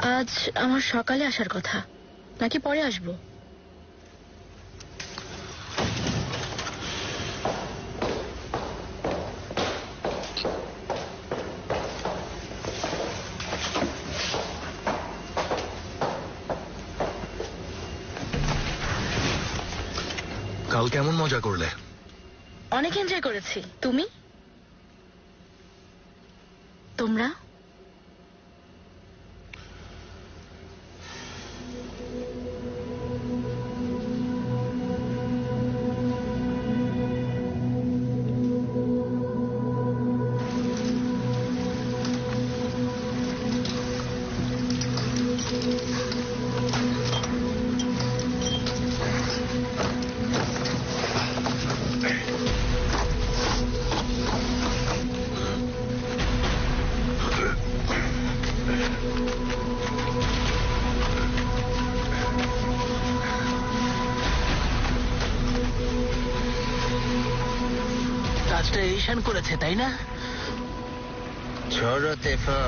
আজ আমার সকালে আসার কথা, নাকি পরে আসবো? কাল কেমন মজা করলে? অনেক এনজয় করেছি। তুমি? তোমরা? কাজটা ঈশান করেছে, তাই না? ছোড়ো তেফা।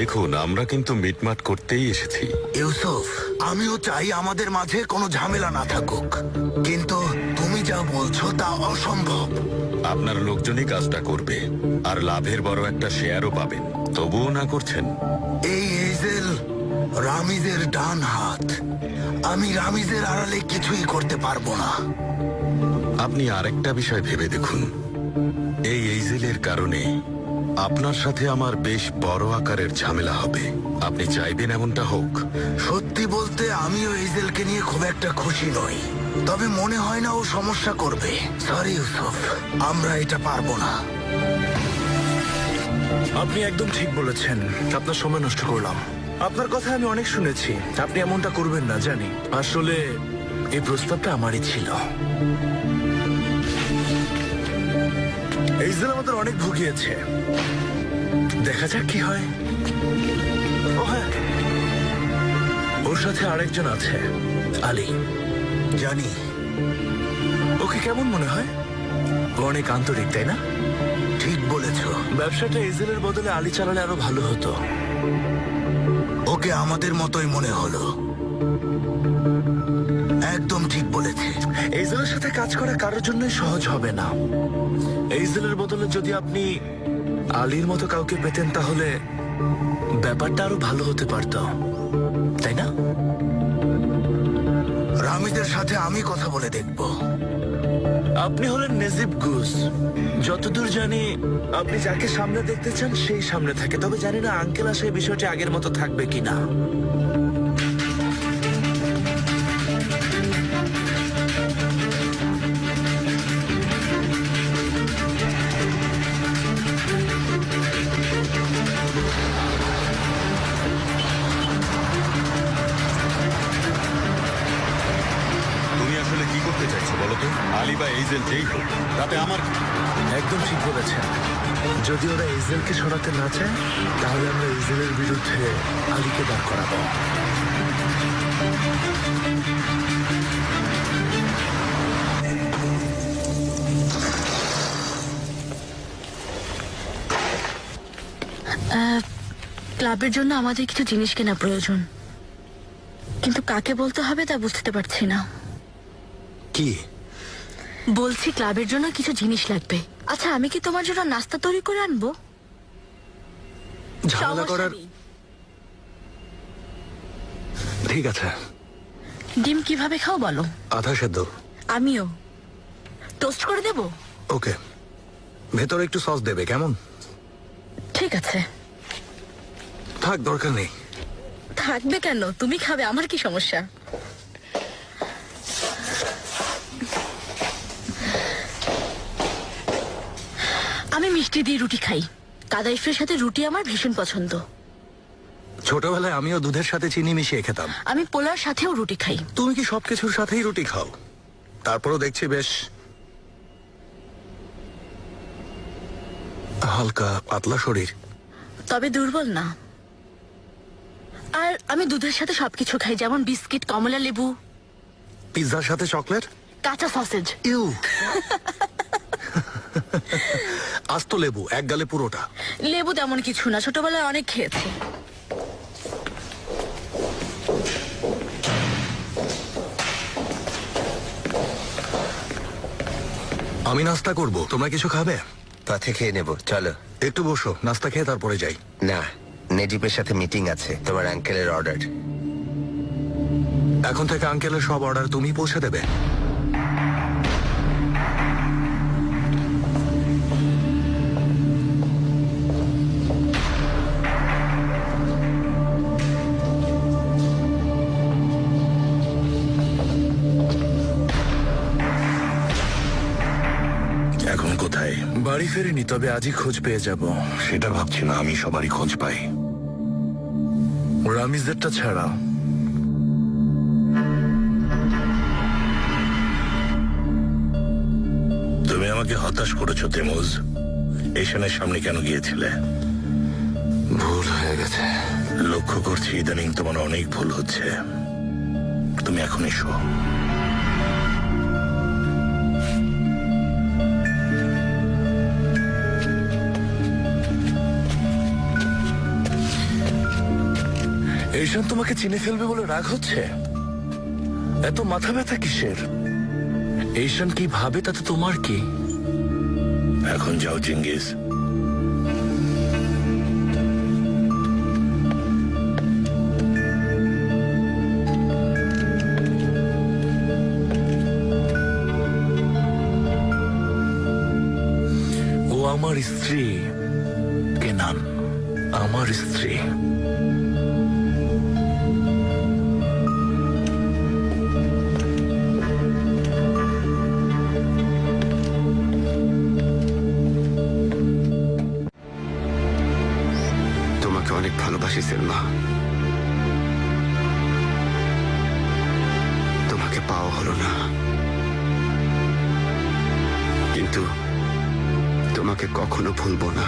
দেখুন, আমরা কিন্তু মিটমাট করতেই এসেছি। ইউসুফ, আমিও চাই আমাদের মাঝে কোনো ঝামেলা না থাকুক, কিন্তু তুমি যা বলছো তা অসম্ভব। আপনার লোকজনই কাজটা করবে, আর লাভের বড় একটা শেয়ারও পাবেন। তবুও না করছেন? এই এইজেল রামিজের ডান হাত। আমি রামিজের আড়ালে কিছুই করতে পারবো না। আপনি আরেকটা বিষয় ভেবে দেখুন, এই এইজেলের কারণে আপনার সাথে আমার বেশ বড় আকারের ঝামেলা হবে। আপনি চাইবেন এমনটা হোক? সত্যি বলতে আমিও এইজেলকে নিয়ে খুব একটা খুশি নই, তবে মনে হয় না ও সমস্যা করবে। সরি ইউসুফ, আমরা এটা পারবো না। আপনি একদম ঠিক বলেছেন। আপনার সময় নষ্ট করলাম। আপনার কথা আমি অনেক শুনেছি। আপনি এমনটা করবেন না জানি। আসলে এই প্রস্তাবটা আমারই ছিল। এইজেল আমাদের অনেক ভুগিয়েছে। দেখা যাক কি হয়। ও হ্যাঁ, ওর সাথে আরেকজন আছে, আলী। জানি। ওকে কেমন মনে হয়? ও অনেক আন্তরিক, তাই না? ঠিক বলেছ। ব্যবসাটা এইজেলের বদলে আলী চালালে আরো ভালো হতো। ওকে আমাদের মতোই মনে হলো। একদম ঠিক বলেছে। এইজেলের সাথে কাজ করা কারোর জন্যই সহজ হবে না। এইজেলের বদলে যদি আপনি আলীর মতো কাউকে পেতেন, তাহলে ব্যাপারটা আরো ভালো হতে পারত, তাই না? রামিজের সাথে আমি কথা বলে দেখব। আপনি হলেন নেজিব গুস। যতদূর জানি আপনি যাকে সামনে দেখতে চান সেই সামনে থাকে। তবে জানি না আঙ্কেল আসে এই বিষয়টি আগের মতো থাকবে কিনা। তুমি আসলে কি করতে চাইছো বলো? বলো তো? আলী বা এইজেল যেই হোক, তাতে আমার কি? একদম ঠিক বলেছেন। যদি ওরা এইজেলকে সরাতে না চায় তাহলে আমরা এইজেলের বিরুদ্ধে আলীকে দাঁড় করাবো। ক্লাবের জন্য আমাদের কিছু জিনিস কেনা প্রয়োজন, কিন্তু কাকে বলতে হবে তা বুঝতে পারছি না। কি বলছি ক্লাবের জন্য কিছু জিনিস লাগবে। আচ্ছা, আমি কি তোমার জন্য নাস্তা তৈরি করে আনবো? ঝামেলা সমস্যা করার? নেই। ঠিক আছে। ডিম কিভাবে খাও বলো? আধা সেদ্ধ। আমিও। টোস্ট করে দেবো? ওকে, ভেতরে একটু সস দেবে কেমন? ঠিক আছে। থাক, দরকার নেই। থাকবে কেন? তুমি খাবে, আমার কি সমস্যা? আমি মিষ্টি দিয়ে রুটি খাই। কাদাইফের সাথে রুটি আমার ভীষণ পছন্দ। ছোটবেলায় আমিও দুধের সাথে চিনি মিশিয়ে খেতাম। আমি পোলার সাথেও রুটি খাই। তুমি কি সবকিছুর সাথেই রুটি খাও? তারপরও দেখছি বেশ হালকা পাতলা শরীর। তবে দুর্বল না। আর আমি দুধের সাথে সবকিছু খাই, যেমন বিস্কিট, কমলা লেবু, পিৎজার সাথে চকলেট, কাঁচা সসেজ। ইউ আস্ত লেবু এক গালে পুরোটা। লেবু তেমন কিছু না, ছোটবেলায় অনেক খেয়েছি। আমি নাস্তা করব, তোমরা কিছু খাবে? পথে খেয়ে নেব, চলো। একটু বসো, নাস্তা খেয়ে তারপরে যাই। না, নেজিবের সাথে মিটিং আছে, তোমার আঙ্কেলের অর্ডার। এখন থেকে আঙ্কেলের সব অর্ডার তুমি পৌঁছে দেবে? এখন কোথায়? বাড়ি ফেরিনি, তবে আজই খোঁজ পেয়ে যাব। সেটা ভাবছি না, আমি সবারই খোঁজ পাই। রামিজেরটা ছাড়া। তুমি আমাকে হতাশ করেছো তেমুজ। এশানের সামনে কেন গিয়েছিলে? ভুল হয়ে গেছে। লক্ষ্য করছি ইদানিং তোমার অনেক ভুল হচ্ছে। তুমি এখন এসো। এইশান তোমাকে চিনে ফেলবে বলে রাগ হচ্ছে? এত মাথা ব্যথা কিসের? এইশান কি ভাবে তাতে তোমার কি? এখন যাও জিঙ্গিস। ও আমার স্ত্রী কেনান, আমার স্ত্রী। তোমাকে অনেক ভালোবাসি সেলমা। তোমাকে পাওয়া হলো না, কিন্তু তোমাকে কখনো ভুলবো না।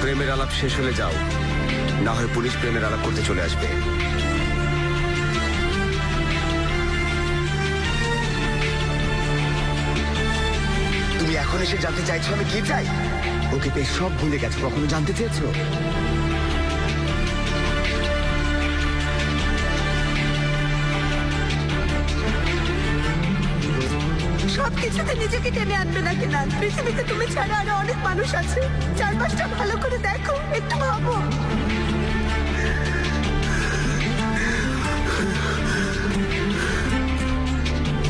প্রেমের আলাপ শেষ হলে যাও, না হয় পুলিশ প্রেমের আলাপ করতে চলে আসবে। তুমি এখন এসে জানতে চাইছো আমি কি চাই? ওকে পেয়ে সব ভুলে গেছো, কখনো জানতে চেয়েছো? সবকিছুতে নিজেকে টেনে আনবে না কিনা? পৃথিবীতে তুমি ছাড়া আরো অনেক মানুষ আছে। চারপাশটা ভালো করে দেখো, একটু ভাবো।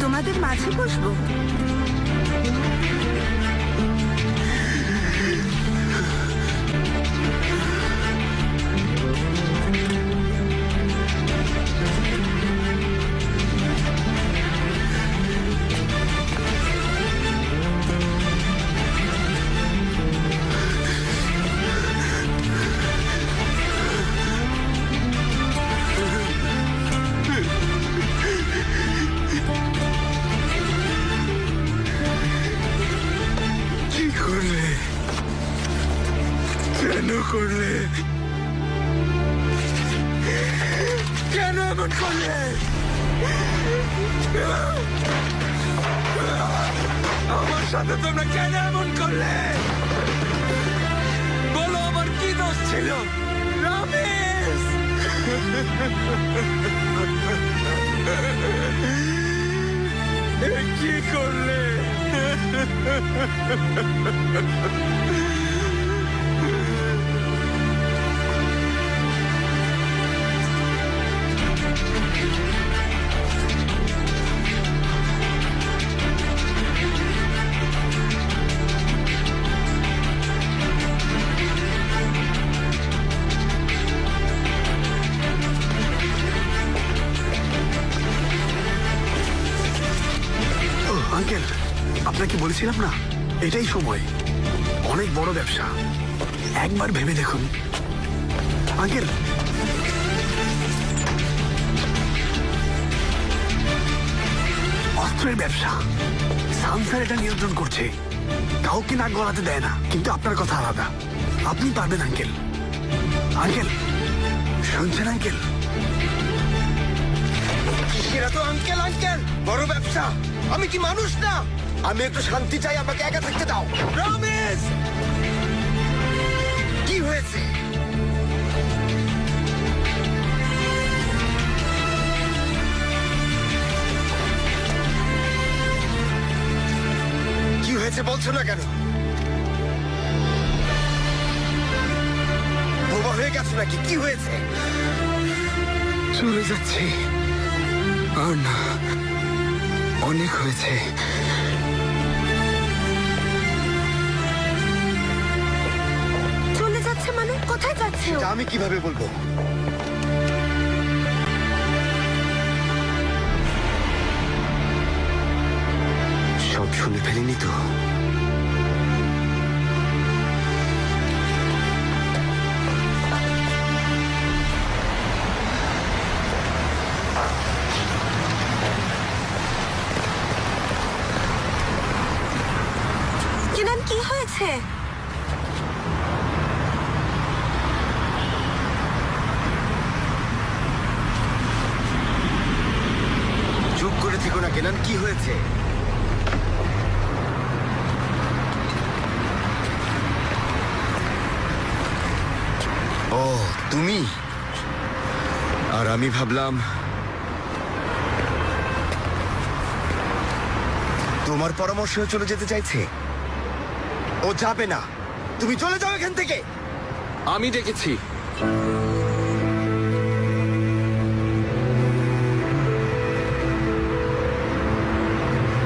তোমাদের মাঝে বসবো। করলে? কেন করলে? কেন এমন করলে? আমার সাথে তোমরা কেন এমন করলে? বলো আমার কি দোষ ছিল? রমেশ! এ কি করলে? আঙ্কেল, আপনাকে বলেছিলাম না, এটাই সময়। অনেক বড় ব্যবসা, একবার ভেবে দেখুন। আঙ্কেল, অস্ত্রের ব্যবসা, সানসার এটা নিয়ন্ত্রণ করছে, কাউকে নাক গলাতে দেয় না। কিন্তু আপনার কথা আলাদা, আপনি পারবেন আঙ্কেল। আঙ্কেল, শুনছেন আঙ্কেল? সেটা তো আঙ্কেল আঙ্কেল বড় ব্যবসা। আমি কি মানুষ না? আমি একটু শান্তি চাই, আমাকে একা থাকতে দাও। রমেশ, কি হয়েছে? কি হয়েছে বলছো না কেন? বোবা হয়ে গেছো নাকি? কি হয়েছে? চলে যাচ্ছি। আর না, অনেক হয়েছে। চলে যাচ্ছে মানে? কোথায় যাচ্ছে ও? তা আমি কিভাবে বলবো? সব শুনে ফেলিনি তো? কেনান, কি হয়েছে? চুপ করে থেকো না কেনান, কি হয়েছে? ও তুমি? আর আমি ভাবলাম তোমার পরামর্শে চলে যেতে চাইছে। ও যাবে না, তুমি চলে যাও এখান থেকে। আমি ডেকেছি।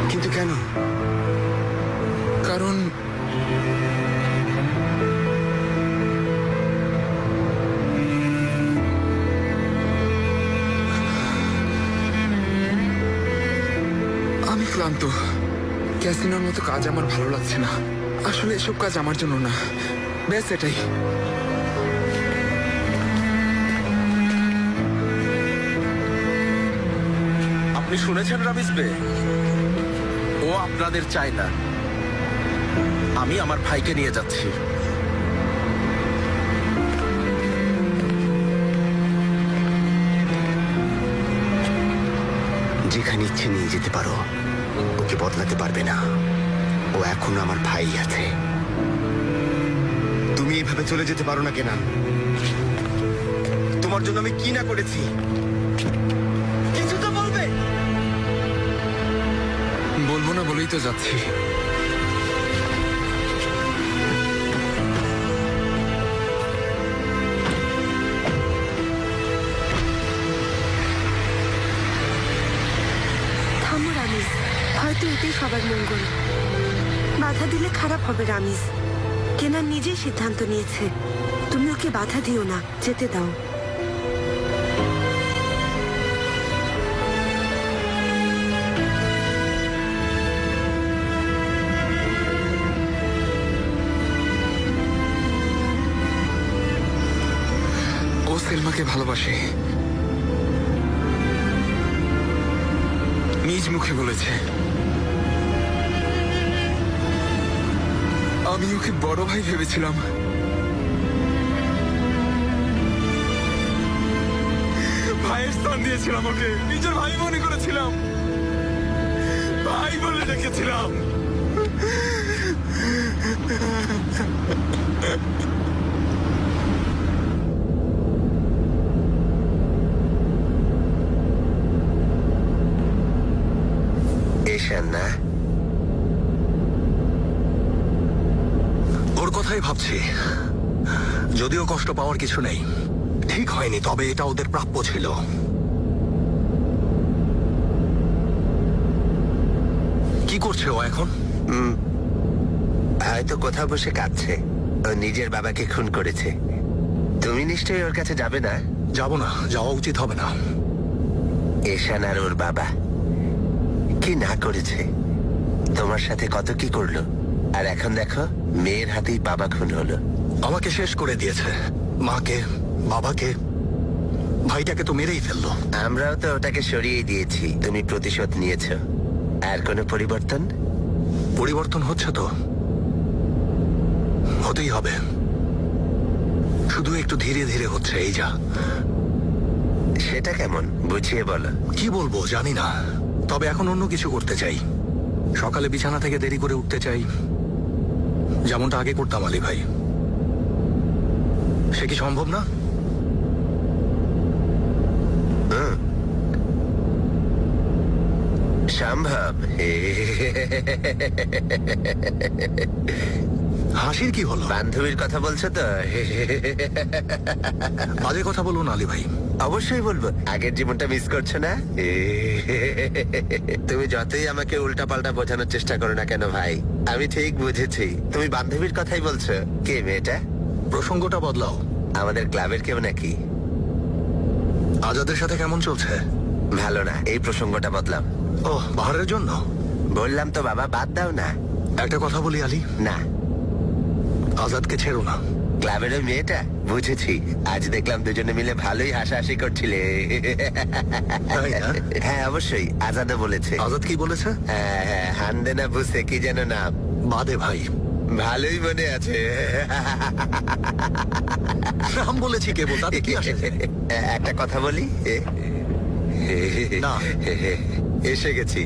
কিন্তু কেন? কারণ আমি ক্লান্ত। ক্যাসিনোর মতো কাজ আমার ভালো লাগছে না। আসলে এসব কাজ আমার জন্য না। ব্যাস এটাই। আপনি শুনেছেন রমেশ বে? ও আপনাদের চায় না। আমি আমার ভাইকে নিয়ে যাচ্ছি। যেখানে ইচ্ছে নিয়ে যেতে পারো, ওকে বদলাতে পারবে না। ও এখনো আমার ভাই আছে। তুমি এইভাবে চলে যেতে পারো না কেনা? তোমার জন্য আমি কি না করেছি? কিছু তো বলবে। বলবো না বলেই তো যাচ্ছি। থামো রামিজ, হয়তো এটাই সবার মঙ্গল। বাধা দিলে খারাপ হবে রামিজ। কেনান নিজেই সিদ্ধান্ত নিয়েছে, তুমি ওকে বাধা দিও না, যেতে দাও। ও সেলমাকে ভালোবাসে, নিজ মুখে বলেছে। আমি ওকে বড় ভাই ভেবেছিলাম। ভাইয়ের স্থান দিয়েছিলাম ওকে, নিজের ভাই মনে করেছিলাম, ভাই বলে ডেকেছিলাম। ঈশান না, ওর কথাই ভাবছি। যদিও কষ্ট পাওয়ার কিছু নেই, ঠিক হয়নি, তবে এটা ওদের প্রাপ্য ছিল। কি করছে ও এখন? হয়তো কোথাও বসে কাঁদছে। ও নিজের বাবাকে খুন করেছে। তুমি নিশ্চয়ই ওর কাছে যাবে না? যাব না, যাওয়া উচিত হবে না। ঈশান আর ওর বাবা কি না করেছে, তোমার সাথে কত কি করলো, আর এখন দেখো মেয়ের হাতেই বাবা খুন হলো। আমাকে শেষ করে দিয়েছে, মাকে, বাবাকে, ভাইটাকে তো মেরেই ফেললো। আমরাও তো ওটাকে সরিয়ে দিয়েছি, তুমি প্রতিশোধ নিয়েছো। আর কোনো পরিবর্তন? পরিবর্তন হচ্ছে তো, হতেই হবে, শুধু একটু ধীরে ধীরে হচ্ছে, এই যা। সেটা কেমন, বুঝিয়ে বলো। কি বলবো জানি না, তবে এখন অন্য কিছু করতে চাই। সকালে বিছানা থেকে দেরি করে উঠতে চাই, যেমনটা আগে করতাম আলী ভাই। সে কি সম্ভব না? সম্ভব। হাসির কি হলো? বান্ধবীর কথা বলছো তো? বাজে কথা বলুন আলী ভাই। অবশ্যই বলবো। আগের জীবনটা মিস করছো না? তুমি যতই আমাকে উল্টা পাল্টা বোঝানোর চেষ্টা করো না কেন ভাই, আমি ঠিক বুঝেছি তুমি বান্ধবীর কথাই বলছো। কে মেয়েটা? প্রসঙ্গটা বদলাও। আমাদের ক্লাবের কেউ নাকি? আজাদের সাথে কেমন চলছে? ভালো না, এই প্রসঙ্গটা বদলাম। ও, বাহারের জন্য? বললাম তো বাবা, বাদ দাও না। একটা কথা বলি আলী, না, আজাদকে ছেড়ো না। ক্লাবের ওই মেয়েটা? বুঝেছি। আজ দেখলাম দুজনে মিলে ভালোই হাসাহাসি করছিলে। তাই না? হ্যাঁ অবশ্যই, আজাদও বলেছে। আজাদ কি বলেছে? হ্যাঁ হ্যাঁ, হানদেনা বুঝে কি যেন নাম। বাদে ভাই, ভালোই মনে আছে। নাম বলেছি কেবল, তাতে কি আসে? একটা কথা বলি? না। এসে গেছি।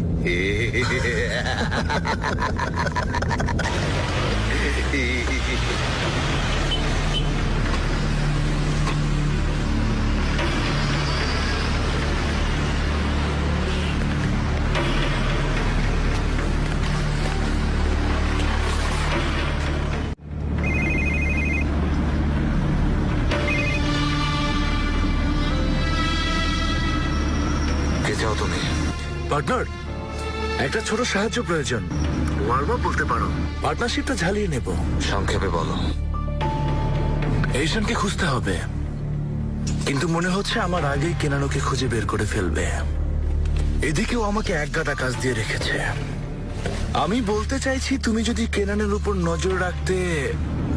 কে চাও তুমি? পার্টনার, একটা ছোট সাহায্য প্রয়োজন। ওয়ার্ম আপ বলতে পারো। পার্টনারশিপটা ঝালিয়ে নেব। সংক্ষেপে বলো। এইশানকে খুঁজতে হবে, কিন্তু মনে হচ্ছে আমার আগেই কেনানোকে খুঁজে বের করে ফেলবে। এদিকেও আমাকে একগাদা কাজ দিয়ে রেখেছে। আমি বলতে চাইছি, তুমি যদি কেনানের উপর নজর রাখতে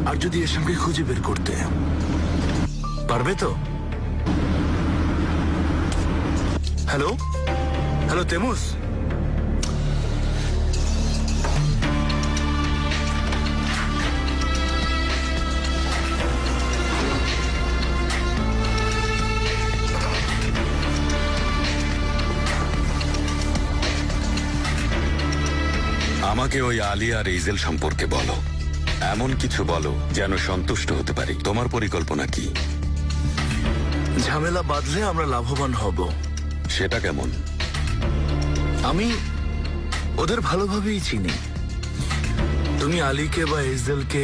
আর যদি এইশানকে খুঁজে বের করতে পারবে তো? হ্যালো হ্যালো তেমুস, আমাকে ওই আলী আর এইজেল সম্পর্কে বলো। এমন কিছু বলো যেন সন্তুষ্ট হতে পারি। তোমার পরিকল্পনা কি? ঝামেলা বাঁধলে আমরা লাভবান হব। সেটা কেমন? আমি ওদের ভালোভাবেই চিনি। তুমি আলীকে বা এইজেলকে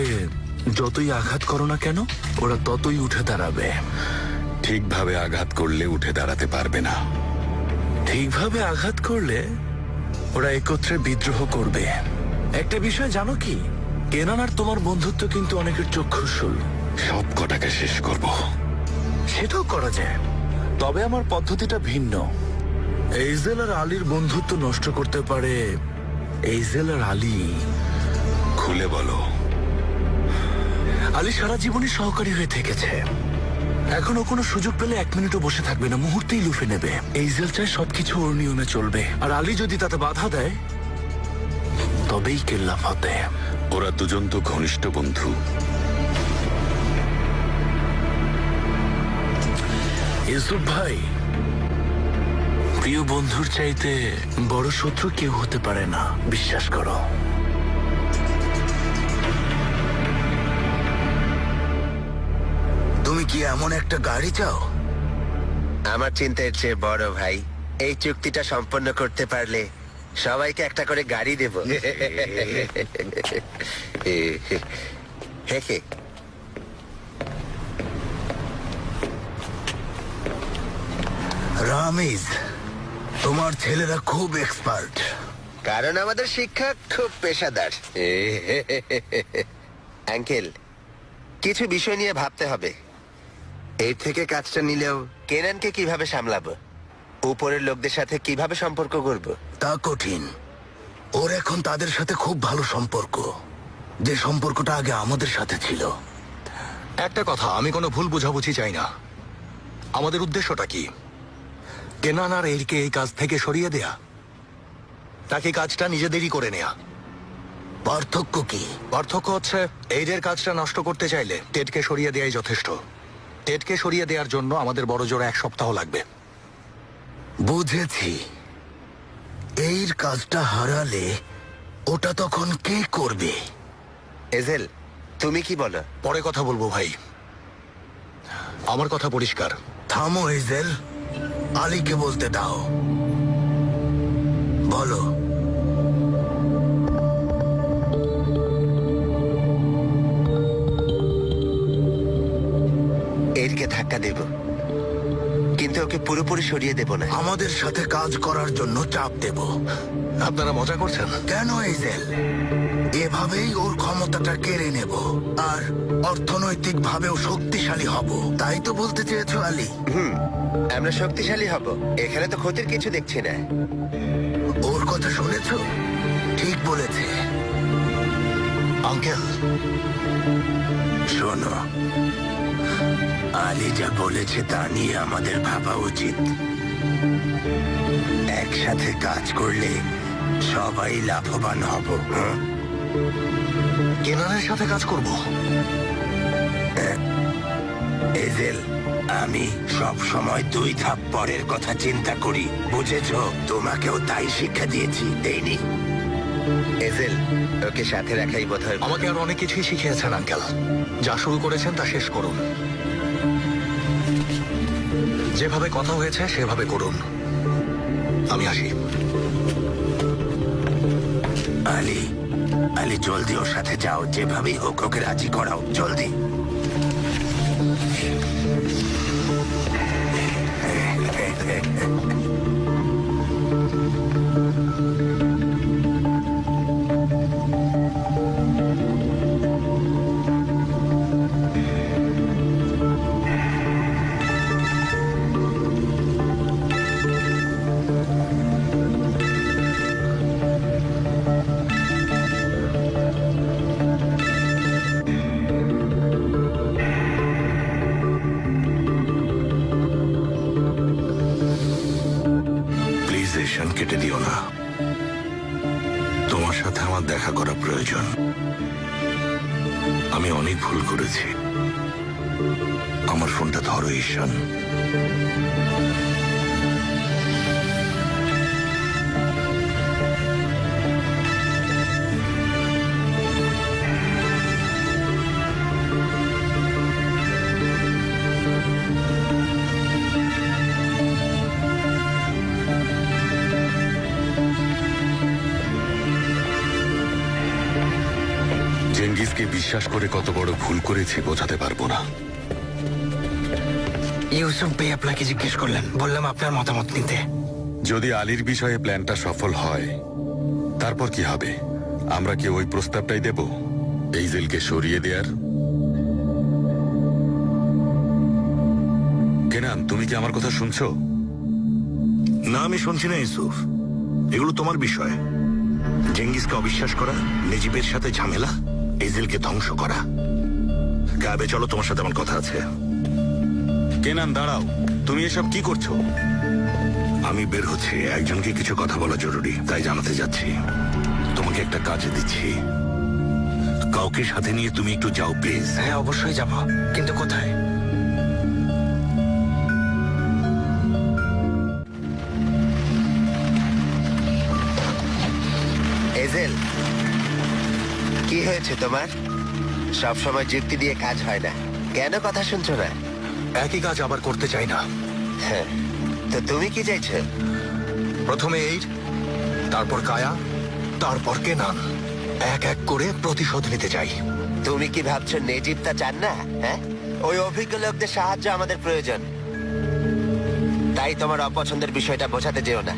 যতই আঘাত করো না কেন, ওরা ততই উঠে দাঁড়াবে। ঠিকভাবে আঘাত করলে উঠে দাঁড়াতে পারবে না। ঠিকভাবে আঘাত করলে ওরা একত্রে বিদ্রোহ করবে। একটা বিষয় জানো কি, কেনান আর তোমার বন্ধুত্ব কিন্তু অনেকের চক্ষুশূল। সব কটাকে শেষ করব। সেটাও করা যায়, তবে আমার পদ্ধতিটা ভিন্ন। এইজেল আর আলীর বন্ধুত্ব নষ্ট করতে পারে এইজেল আর আলী। খুলে বলো। আলী সারা জীবনই সহকারী হয়ে থেকেছে। এখনো কোনো সুযোগ পেলে 1 মিনিটও বসে থাকবে না, মুহূর্তেই লুফে নেবে। এইজেল চায় সবকিছু ওর নিয়মে চলবে, আর আলী যদি তাতে বাধা দেয় তবেই কেল্লা ফতে। ওরা দুজন তো ঘনিষ্ঠ বন্ধু। ইউসুফ ভাই, প্রিয় বন্ধুর চাইতে বড় শত্রু কেউ হতে পারে না, বিশ্বাস করো। তুমি কি এমন একটা গাড়ি চাও? আমার চিন্তার চেয়ে বড় ভাই, এই চুক্তিটা সম্পন্ন করতে পারলে সবাইকে একটা করে গাড়ি দেব। হে হে। রামিজ, তোমার ছেলেরা খুব এক্সপার্ট। কারণ আমাদের শিক্ষা খুব পেশাদার। আঙ্কেল, কিছু বিষয় নিয়ে ভাবতে হবে। এর থেকে কাজটা নিলেও কেনানকে কিভাবে সামলাবো, উপরের লোকদের সাথে কিভাবে সম্পর্ক করব? তা কঠিন। ওর এখন তাদের সাথে খুব ভালো সম্পর্ক, যে সম্পর্কটা আগে আমাদের সাথে ছিল। একটা কথা, আমি কোনো ভুল বোঝাবুঝি চাই না। আমাদের উদ্দেশ্যটা কি? কেনান আর এরকে এই কাজ থেকে সরিয়ে দেয়া, তাকে কাজটা নিজেদেরই করে নেয়া। পার্থক্য কি? পার্থক্য হচ্ছে, এইডের কাজটা নষ্ট করতে চাইলে টেডকে সরিয়ে দেয়াই যথেষ্ট। টেডকে সরিয়ে দেওয়ার জন্য আমাদের বড় জোরে 1 সপ্তাহ লাগবে। বুঝেছি। এর কাজটা হারালে ওটা তখন কে করবে? এজেল, তুমি কি বলো? পরে কথা বলবো ভাই, আমার কথা পরিষ্কার। থামো এজেল, আলীকে বলতে দাও। বলো। এরকে ধাক্কা দেব, কিন্তু ওকে পুরোপুরি সরিয়ে দেব না। আমাদের সাথে কাজ করার জন্য চাপ দেব। আপনারা মজা করছেন? কেন এজেল? এভাবেই ওর ক্ষমতাটা কেড়ে নেব আর অর্থনৈতিক ভাবেও শক্তিশালী হব, তাই তো বলতে চেয়েছো আলী? আমরা শক্তিশালী হব, এখানে তো ক্ষতির কিছু দেখছি না। ওর কথা শুনেছো? ঠিক বলেছে। আঙ্কেল, শোনো, আলী যা বলেছে তা নিয়ে আমাদের ভাবা উচিত। একসাথে কাজ করলে সবাই লাভবান হব। কেনানের সাথে কাজ করব। এজেল, আমি সব সময় 2 ধাপ পরের কথা চিন্তা করি, বুঝেছো? তোমাকেও তাই শিক্ষা দিয়েছি, দেইনি? এজেল, ওকে সাথে রাখাই বোধ হয়। আমাকে আর অনেক কিছুই শিখিয়েছেন আঙ্কেল। যা শুরু করেছেন তা শেষ করুন। যেভাবে কথা হয়েছে সেভাবে করুন। আমি আসি। আলী, আলী জলদি ওর সাথে যাও, যেভাবেই হোক ওকে রাজি করাও, জলদি। কেটে দিও না, তোমার সাথে আমার দেখা করা প্রয়োজন। আমি অনেক ভুল করেছি। আমার ফোনটা ধরো ঈশান। চেঙ্গিজকে বিশ্বাস করে কত বড় ভুল করেছি বোঝাতে পারবো না। ইউসুফ ভাই আপনাকে জিজ্ঞেস করলেন, বললাম আপনার মতামত নিতে। যদি আলীর বিষয়ে প্ল্যানটা সফল হয়, তারপর কি হবে? আমরা কি ওই প্রস্তাবটাই দেব, এইজেলকে সরিয়ে দেয়ার? কেনান, তুমি কি আমার কথা শুনছো? না, আমি শুনছি না ইউসুফ। এগুলো তোমার বিষয়। জেঙ্গিসকে অবিশ্বাস করা, নেজিবের সাথে ঝামেলা, এইজেলকে ধ্বংস করা। কাবে চলো, তোমার সাথে আমার কথা আছে। কেনান দাঁড়াও, তুমি এসব কি করছো? আমি বের হচ্ছি, একজনকে কিছু কথা বলা জরুরি, তাই জানাতে যাচ্ছি। তোমাকে একটা কাজে দিচ্ছি, কাউকে সাথে নিয়ে তুমি একটু যাও প্লিজ। হ্যাঁ অবশ্যই যাব, কিন্তু কোথায়? এজেল, কি হয়েছে তোমার? সব সময় যুক্তি দিয়ে কাজ হয় না, কেন কথা শুনছো না? একই কাজ আবার করতে চাই না। হ্যাঁ, তো তুমি কি চাইছো? প্রথমে এইড, তারপর কায়া, তারপর কেনান। এক এক করে প্রতিশোধ নিতে চাই। তুমি কি ভাবছো নেজিব তা চান না? হ্যাঁ, ওই অভিজ্ঞ লোকদের সাহায্য আমাদের প্রয়োজন। তাই তোমার অপছন্দের বিষয়টা বোঝাতে যেও না।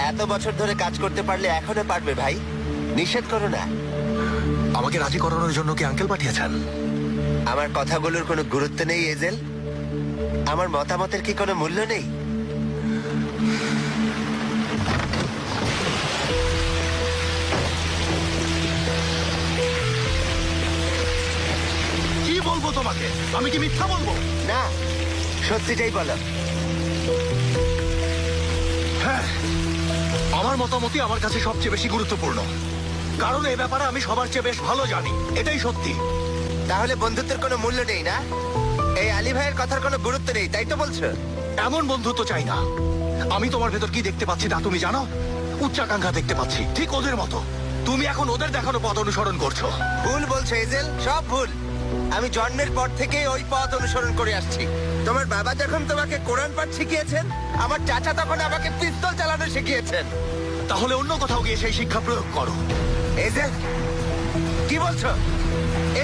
এত বছর ধরে কাজ করতে পারলে এখনো পারবে ভাই, নিষেধ করো না। আমাকে রাজি করানোর জন্য কি আঙ্কেল পাঠিয়েছেন? আমার কথাগুলোর কোনো গুরুত্ব নেই এজেল? আমার মতামতের কি কোনো মূল্য নেই? কি বলবো তোমাকে? আমি কি মিথ্যা বলবো? না, সত্যিটাই বলো। হ্যাঁ, আমার মতামতই আমার কাছে সবচেয়ে বেশি গুরুত্বপূর্ণ, কারণ এই ব্যাপারে আমি সবার চেয়ে বেশ ভালো জানি। এটাই সত্যি। তাহলে বন্ধুত্বের কোনো মূল্য নেই না? এই আলী ভাইয়ের কথার কোনো গুরুত্ব নেই, তাই তো বলছো? এমন বন্ধুত্ব চাই না। আমি তোমার ভেতর কি দেখতে পাচ্ছি তা তুমি জানো? উচ্চাকাঙ্ক্ষা দেখতে পাচ্ছি, ঠিক ওদের মতো। তুমি এখন ওদের দেখানো পথ অনুসরণ করছো। ভুল বলছো এজেল, সব ভুল। আমি জন্মের পর থেকে ওই পথ অনুসরণ করে আসছি। তোমার বাবা যখন তোমাকে কোরআন পাঠ শিখিয়েছেন, আমার চাচা তখন আমাকে পিস্তল চালানো শিখিয়েছেন। তাহলে অন্য কোথাও গিয়ে সেই শিক্ষা প্রয়োগ করো। এজেল, কি বলছো?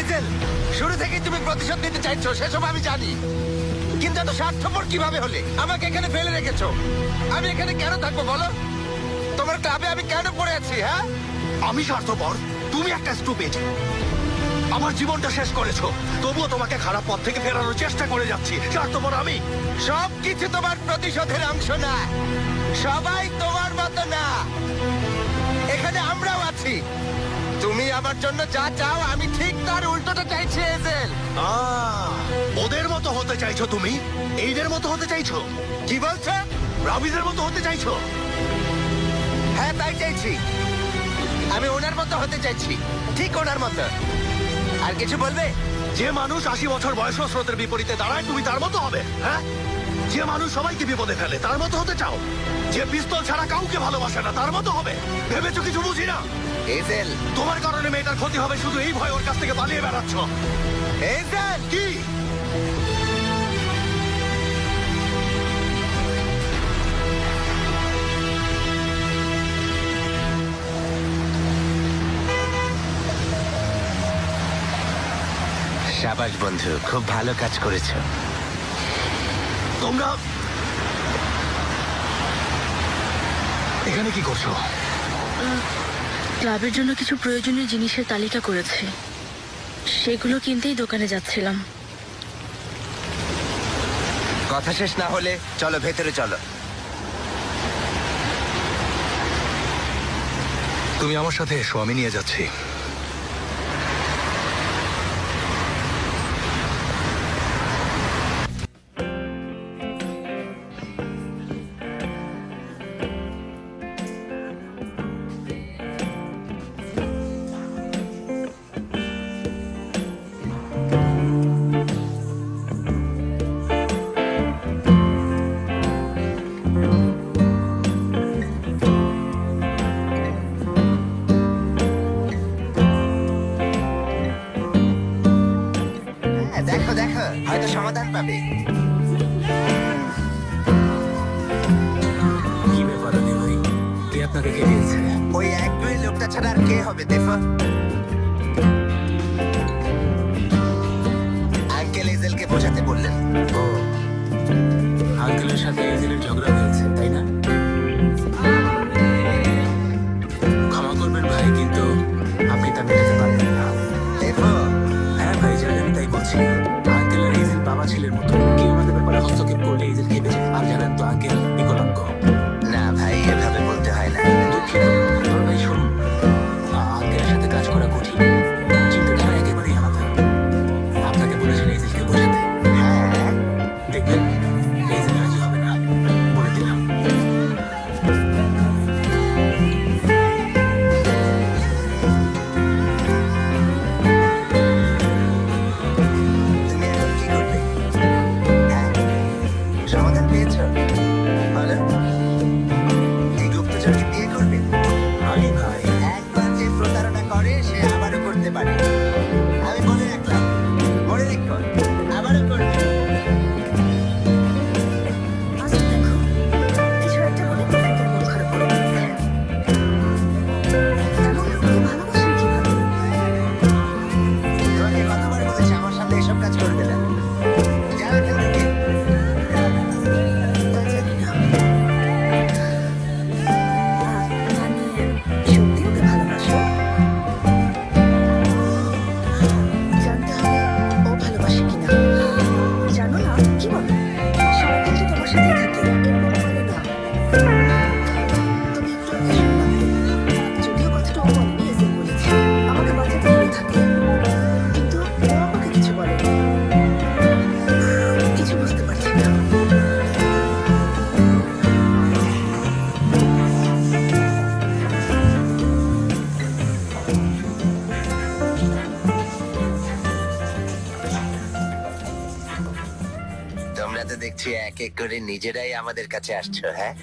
এজেল, শুরু থেকেই তুমি প্রতিশোধ নিতে চাইছো, সেসব আমি জানি। কিন্তু এত স্বার্থপর কিভাবে হলে? আমাকে এখানে ফেলে রেখেছো। আমি এখানে কেন থাকবো বলো? তোমার ক্লাবে আমি কেন পড়ে আছি? হ্যাঁ, আমি স্বার্থপর? তুমি একটা স্টুপিড। আমার জীবনটা শেষ করেছো, তবুও তোমাকে খারাপ পথ থেকে ফেরানোর চেষ্টা করে যাচ্ছি। স্বার্থপর আমি? সব কিছু তোমার প্রতিশোধের অংশ না। সবাই তোমার মতো না, এখানে আমরাও আছি। তুমি আমার জন্য যা চাও আমি ঠিক তার উল্টোটা চাইছি এজেল। ওদের মতো হতে চাইছো তুমি? এইদের মতো হতে চাইছো? কি বলছো? রাবিজের মতো হতে চাইছো? হ্যাঁ, তাই চাইছি। আমি ওনার মতো হতে চাইছি, ঠিক ওনার মতো। আর কিছু বলবে? যে মানুষ 80 বছর বয়স স্রোতের বিপরীতে দাঁড়ায়, তুমি তার মতো হবে? হ্যাঁ, যে মানুষ সবাইকে বিপদে ফেলে তার মতো হতে চাও? যে পিস্তল ছাড়া কাউকে ভালোবাসে না তার মতো হবে? ভেবেছো কিছু বুঝি না? এজেল, তোমার কারণে মেয়েটার ক্ষতি হবে, শুধু এই ভয় ওর কাছ থেকে পালিয়ে বেড়াচ্ছ। এজেল, কি? শাবাশ বন্ধু, খুব ভালো কাজ করেছো। তোমরা এখানে কি করছো? ক্লাবের জন্য কিছু প্রয়োজনীয় জিনিসের তালিকা করেছি, সেগুলো কিনতেই দোকানে যাচ্ছিলাম। কথা শেষ না হলে চলো ভেতরে চলো। তুমি আমার সাথে এসো, আমি নিয়ে যাচ্ছি। হ্যাঁ, দেখো দেখো, হয়তো সমাধান পাবে। কি ব্যাপার আলী ভাই? কে আপনাকে খেলিয়েছে? ওই একগুয়ে লোকটা ছাড়া আর কে হবে দেখো? আঙ্কেল এজেলকে বোঝাতে বললেন। ও, আঙ্কেলের সাথে এজেলের ঝগড়া হয়েছে, তাই না? ক্ষমা করবেন ভাই, কিন্তু আপনি তা মেটাতে পারবেন না। দেখো, হ্যাঁ ভাই, জানি আমি তাই বলছি। আঙ্কেল আর এজেল বাবা ছেলের মতো, কেউ আমাদের ব্যাপারে হস্তক্ষেপ করলে এজেল খেপে যায়। আর জানেন তো আঙ্কেল বিকলাঙ্গ। না ভাই, এভাবে বলতে হয় না। দুঃখিত, বড় ভাই শুনুন, আঙ্কেলের সাথে কাজ করা কঠিন, চিন্তাধারা একেবারেই আলাদা। আপনাকে বলেছেন এজেলকে বোঝাতে। হ্যাঁ, চলবে না। যাও এখান থেকে। তা জানি না। মানে সত্যি ওকে ভালোবাসো? জানতে হবে ও ভালোবাসে কিনা। জানো না কি বলো, সারাদিন তো তোমার সাথেই থাকে, এরপর বলে না। তুমি একটু আগে শুনলাম তো, যদিও কথাটা ও বলেনি, এসে বলেছে আমাকে বাঁচাতে বলে থাকে, কিন্তু ও আমাকে কিছু বলেনি। কিছু বুঝতে পারছি না। তোমরা তো দেখছি এক এক করে নিজেরাই আমাদের কাছে আসছো। হ্যাঁ,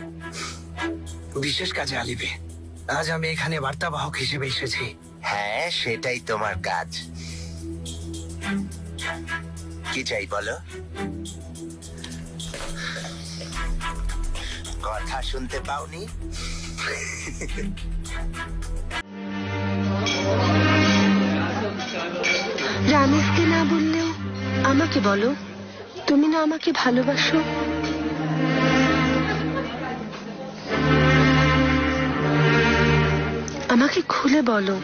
বিশেষ কাজে আলিবে, আজ আমি এখানে বার্তাবাহক হিসেবে এসেছি। হ্যাঁ, সেটাই তোমার কাজ। কি চাই বলো? কথা শুনতে পাওনি? রামেশকে না বললেও আমাকে বলো, তুমি না আমাকে ভালোবাসো? আমাকে খুলে বলো,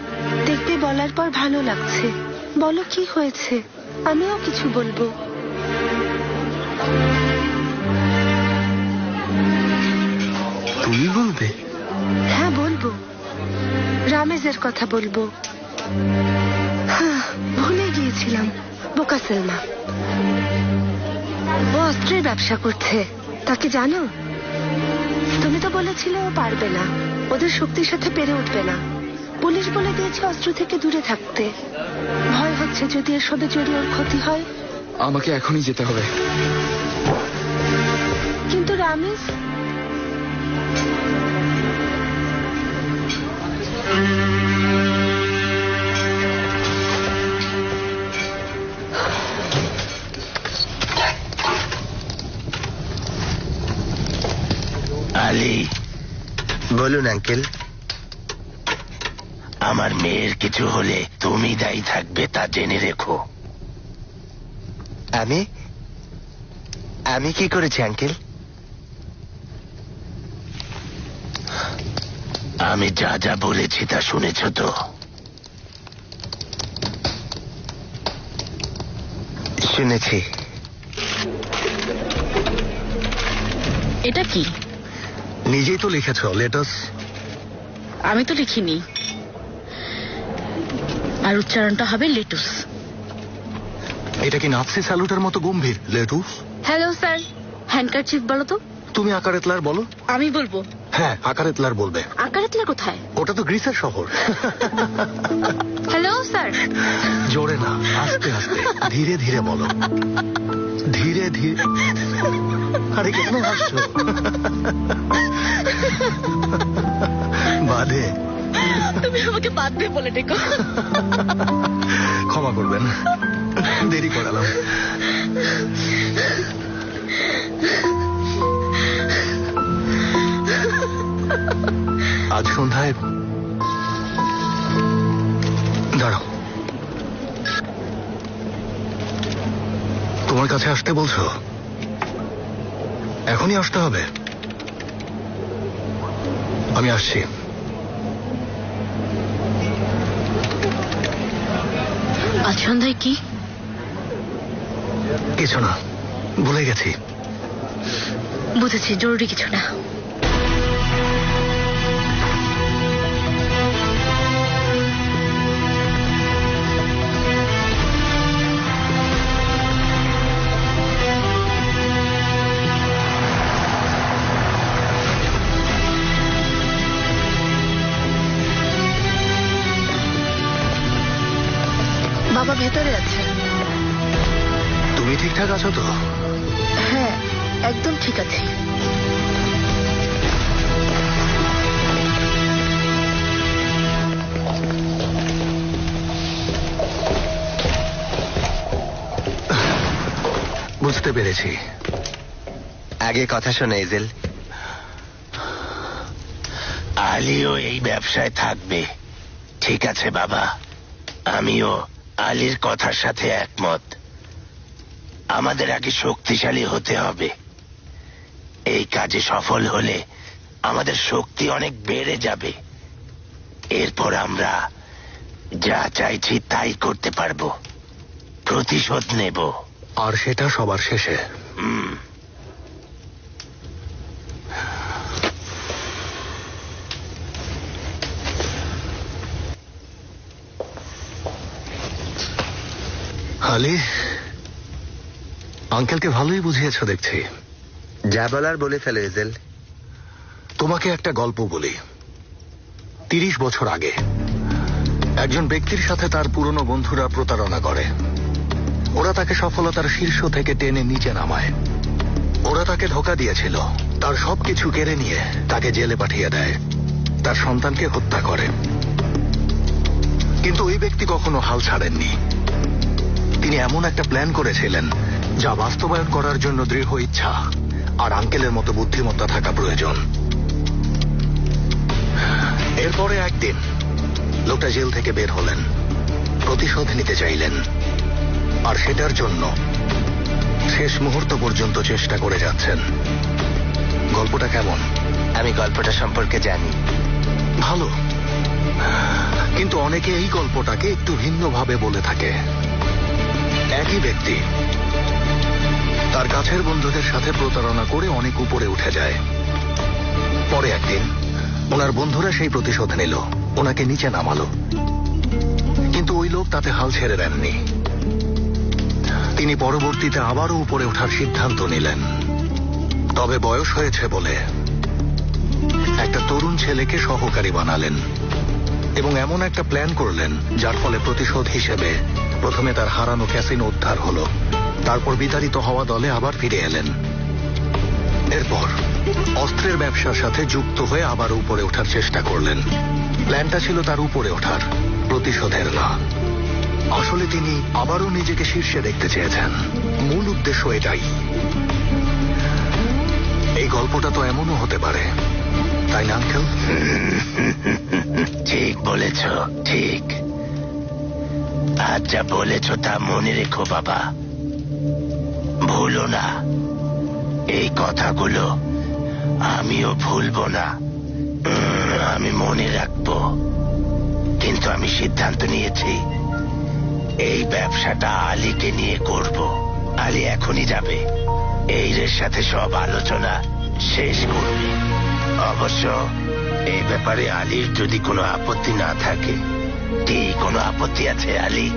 দেখবে বলার পর ভালো লাগছে। বলো কি হয়েছে, আমিও কিছু বলবো। তুমি বলবে? হ্যাঁ বলবো, রামেশের কথা বলবো। হ্যাঁ, ভুলে গিয়েছিলাম, বোকা সেলমা। ও অস্ত্রের ব্যবসা করছে, তাকে জানো? তুমি তো বলেছিলে ও পারবে না, ওদের শক্তির সাথে পেরে উঠবে না। পুলিশ বলে দিয়েছে অস্ত্র থেকে দূরে থাকতে। ভয় হচ্ছে যদি এসবে জড়িয়ে ওর ক্ষতি হয়। আমাকে এখনই যেতে হবে। কিন্তু রামেশ, আলী, বলুন আঙ্কেল। আমার মেয়ের কিছু হলে তুমি দায়ী থাকবে, তা জেনে রেখো। আমি আমি কি করেছি আঙ্কেল? আমি যা যা বলেছি তা শুনেছ তো? শুনেছি। এটা কি? নিজেই তো লিখেছ, লেটাস। আমি তো লিখিনি, আর উচ্চারণটা হবে লেটুস। এটা কি নাৎসি স্যালুটের মতো গম্ভীর? লেটুস। হ্যালো স্যার, হ্যান্ডকারচিফ বলো তো। তুমি আকারেতলার বলো। আমি বলবো। হ্যাঁ, আকারেতলার বলবে। আকারেতলা কোথায়? ওটা তো গ্রিসের শহর। Hello sir. জোরে না, আস্তে আস্তে, ধীরে ধীরে বলো। ধীরে ধীরে। আরে কেন হাসছো? বাদে। তুমি আমাকে বাদবে বলে ডেকো। ক্ষমা করবেন, দেরি করালাম। আজ সন্ধ্যায় দাঁড়াও, তোমার কাছে আসতে বলছো? এখনই আসতে হবে? আমি আসছি। আজ সন্ধ্যায় কি? কিছু না, ভুলে গেছি। বুঝেছি, জরুরি কিছু না। বাবা ভেতরে আছে। তুমি ঠিকঠাক আছো তো? হ্যাঁ, একদম ঠিক আছে। বুঝতে পেরেছি। আগে কথা শোনো এজেল। আলীও এই ব্যবসায় থাকবে। ঠিক আছে বাবা, আমিও আলীর কথার সাথে একমত। আমাদের আগে শক্তিশালী হতে হবে। এই কাজে সফল হলে আমাদের শক্তি অনেক বেড়ে যাবে। এরপর আমরা যা চাইছি তাই করতে পারবো, প্রতিশোধ নেব। আর সেটা সবার শেষে। আলি, আঙ্কেলকে ভালোই বুঝিয়েছ দেখছি। যা বলার বলে ফেলো এজেল। তোমাকে একটা গল্প বলি। 30 বছর আগে একজন ব্যক্তির সাথে তার পুরনো বন্ধুরা প্রতারণা করে। ওরা তাকে সফলতার শীর্ষ থেকে টেনে নিচে নামায়। ওরা তাকে ধোঁকা দিয়েছিল, তার সবকিছু কেড়ে নিয়ে তাকে জেলে পাঠিয়ে দেয়, তার সন্তানকে হত্যা করে। কিন্তু ওই ব্যক্তি কখনো হাল ছাড়েননি। তিনি এমন একটা প্ল্যান করেছিলেন যা বাস্তবায়ন করার জন্য দৃঢ় ইচ্ছা আর আঙ্কেলের মতো বুদ্ধিমত্তা থাকা প্রয়োজন। এরপরে একদিন লোকটা জেল থেকে বের হলেন, প্রতিশোধ নিতে চাইলেন, আর সেটার জন্য শেষ মুহূর্ত পর্যন্ত চেষ্টা করে যাচ্ছেন। গল্পটা কেমন? আমি গল্পটা সম্পর্কে জানি। ভালো, কিন্তু অনেকে এই গল্পটাকে একটু ভিন্নভাবে বলে থাকে। একই ব্যক্তি তার কাছের বন্ধুদের সাথে প্রতারণা করে অনেক উপরে উঠে যায়। পরে একদিন ওনার বন্ধুরা সেই প্রতিশোধ নিল, ওনাকে নিচে নামালো। কিন্তু ওই লোক তাতে হাল ছেড়ে দেননি। তিনি পরবর্তীতে আবারও উপরে ওঠার সিদ্ধান্ত নিলেন। তবে বয়স হয়েছে বলে একটা তরুণ ছেলেকে সহকারী বানালেন এবং এমন একটা প্ল্যান করলেন যার ফলে প্রতিশোধ হিসেবে প্রথমে তার হারানো ক্যাসিনো উদ্ধার হলো, তারপর বিতাড়িত হওয়া দলে আবার ফিরে এলেন। এরপর অস্ত্রের ব্যবসার সাথে যুক্ত হয়ে আবার উপরে ওঠার চেষ্টা করলেন। প্ল্যানটা ছিল তার উপরে ওঠার, প্রতিশোধের না। আসলে তিনি আবারও নিজেকে শীর্ষে দেখতে চেয়েছেন। মূল উদ্দেশ্য এটাই। এই গল্পটা তো এমনও হতে পারে, তাই না আঙ্কেল? ঠিক বলেছ, ঠিক। আজ যা বলেছ তা মনে রেখো বাবা, ভুলো না। এই কথাগুলো আমিও ভুলবো না, আমি মনে রাখবো। কিন্তু আমি সিদ্ধান্ত নিয়েছি এই ব্যবসাটা আলীকে নিয়ে করব। আলী এখনই যাবে, এইরের সাথে সব আলোচনা শেষ করবে। অবশ্য এই ব্যাপারে আলীর যদি কোনো আপত্তি না থাকে। কি কোনো আপত্তি আছে আলী?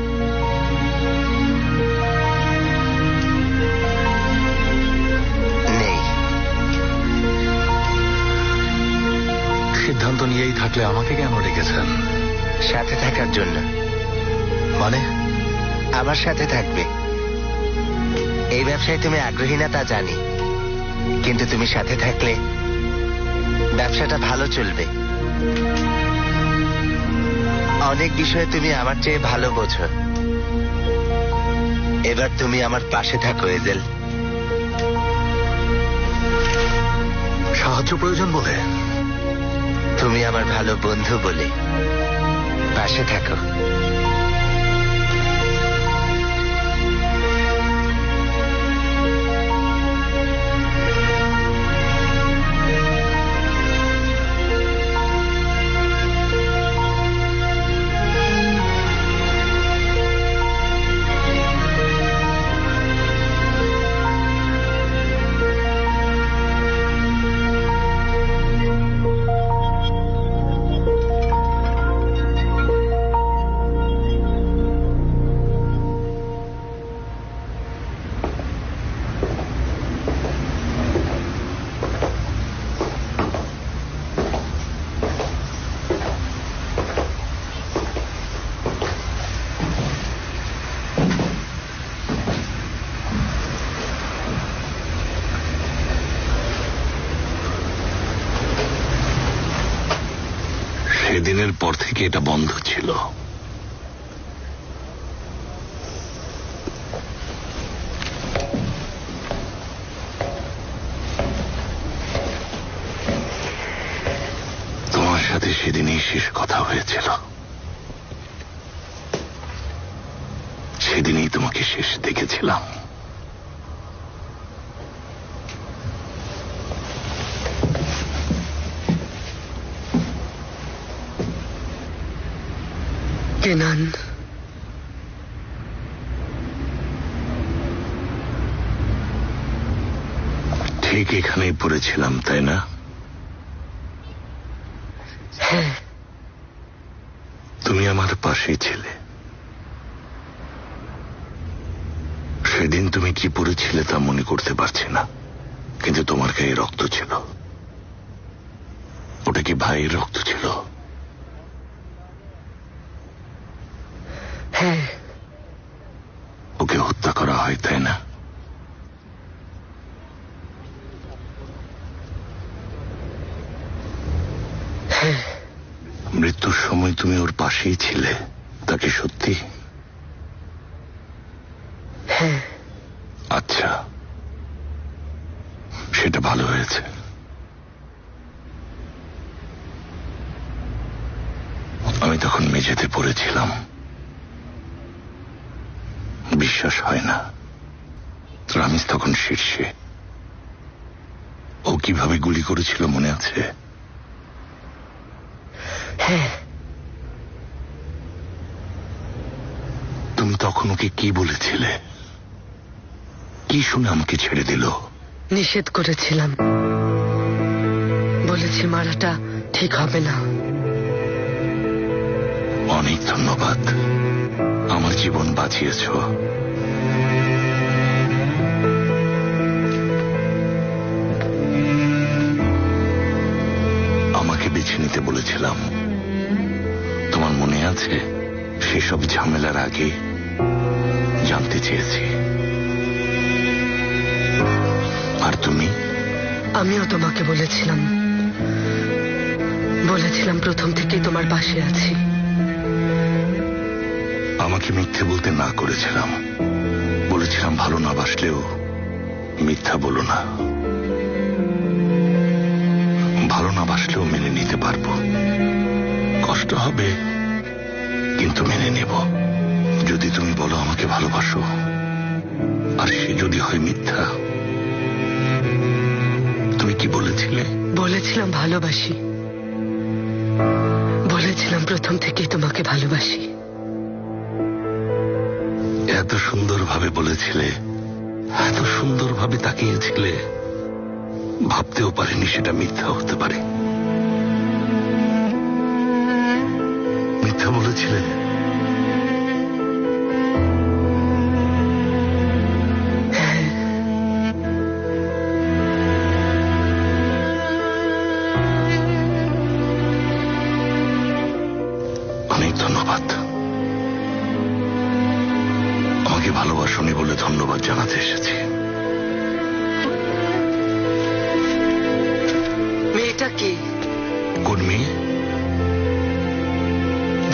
নেই। সিদ্ধান্ত নিয়েই থাকলে আমাকে কেন রেখেছেন? সাথে থাকার জন্য। মানে? আমার সাথে থাকবে। এই ব্যবসায় তুমি আগ্রহী না তা জানি, কিন্তু তুমি সাথে থাকলে ব্যবসাটা ভালো চলবে। অনেক বিষয়ে তুমি আমার চেয়ে ভালো বোঝো। এবার তুমি আমার পাশে থাকো এজেল। সাহায্য প্রয়োজন বলে? তুমি আমার ভালো বন্ধু বলে পাশে থাকো। সেদিনের পর থেকে এটা বন্ধ ছিল। তোমার সাথে সেদিনই শেষ কথা হয়েছিল। সেদিনই তোমাকে শেষ দেখেছিলাম। কেনান, ঠিক এখানেই পড়েছিলাম, তাই না? হ্যাঁ, তুমি আমার পাশেই ছিলে। সেদিন তুমি কি পড়েছিলে তা মনে করতে পারছি না, কিন্তু তোমার গায়ে রক্ত ছিল। ওটা কি ভাইয়ের রক্ত ছিল? হ্যাঁ, ওকে হত্যা করা হয়, তাই না? হ্যাঁ, মৃত্যুর সময় তুমি ওর পাশেই ছিলে, তা কি সত্যি? হ্যাঁ। আচ্ছা, সেটা ভালো হয়েছে। আমি তখন মেঝেতে পড়েছিলাম। বিশ্বাস হয় না, রামিস তখন শীর্ষে। ও কিভাবে গুলি করেছিল মনে আছে? হ্যাঁ, তুমি তখন ওকে কি বলেছিলে? কি শুনে আমাকে ছেড়ে দিল? নিষেধ করেছিলাম, বলেছি মারাটা ঠিক হবে না। অনেক ধন্যবাদ, আমার জীবন বাঁচিয়েছ। আমাকে বেছে নিতে বলেছিলাম, তোমার মনে আছে? সেসব ঝামেলার আগে জানতে চেয়েছি। আর তুমি? আমিও তোমাকে বলেছিলাম, প্রথম থেকেই তোমার পাশে আছি। আমাকে মিথ্যে বলতে না করেছিলাম, বলেছিলাম ভালো না বাসলেও মিথ্যা বলো না। ভালো না বাসলেও মেনে নিতে পারবো, কষ্ট হবে কিন্তু মেনে নেব। যদি তুমি বলো আমাকে ভালোবাসো, আর সে যদি হয় মিথ্যা। তুমি কি বলেছিলে? বলেছিলাম ভালোবাসি, বলেছিলাম প্রথম থেকেই তোমাকে ভালোবাসি। এত সুন্দরভাবে বলেছিলে, এত সুন্দরভাবে তাকিয়েছিলে, ভাবতেও পারিনি সেটা মিথ্যা হতে পারে। মিথ্যা বলেছিলে? অনেক ধন্যবাদ। আমাকে ভালোবাসনি বলে ধন্যবাদ জানাতে এসেছি। মেয়েটা কি? কোন মেয়ে?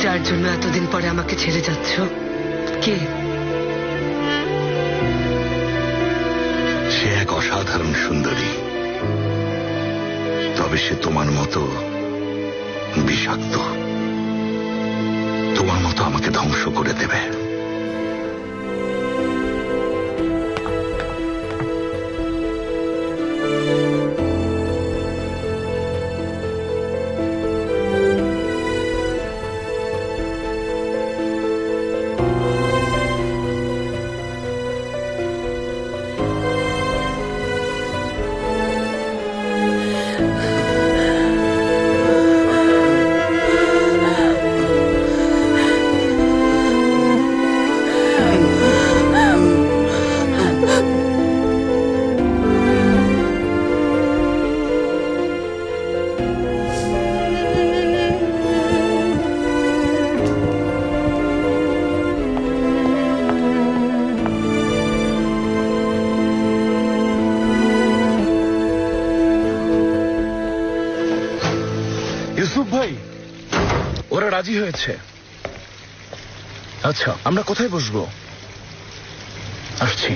যার জন্য এতদিন পরে আমাকে ছেড়ে যাচ্ছ, কে? সে এক অসাধারণ সুন্দরী, তবে সে তোমার মতো বিষাক্ত। তোমার মতো আমাকে ধ্বংস করে দেবে। ইউসুফ ভাই, ওরা রাজি হয়েছে। আচ্ছা, আমরা কোথায় বসবো? আসছি।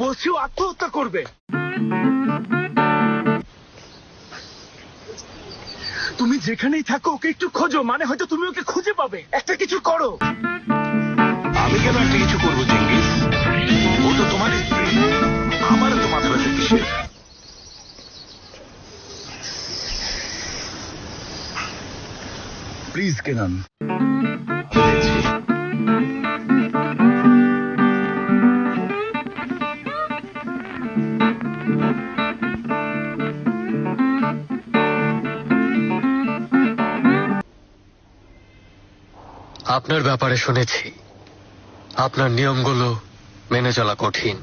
বলছি ও আত্মহত্যা করবে। তুমি যেখানেই থাকো ওকে একটু খোঁজো, মানে হয়তো তুমি ওকে খুঁজে পাবে। একটা কিছু করো। আমি কেন একটা কিছু করবো চেঙ্গিস? ও তো তোমার স্ত্রী, আমারও তো মাথা ব্যথা কিসের? প্লিজ কেনান। আপনার ব্যাপারে শুনেছি আপনার নিয়মগুলো মেনে চলা কঠিন,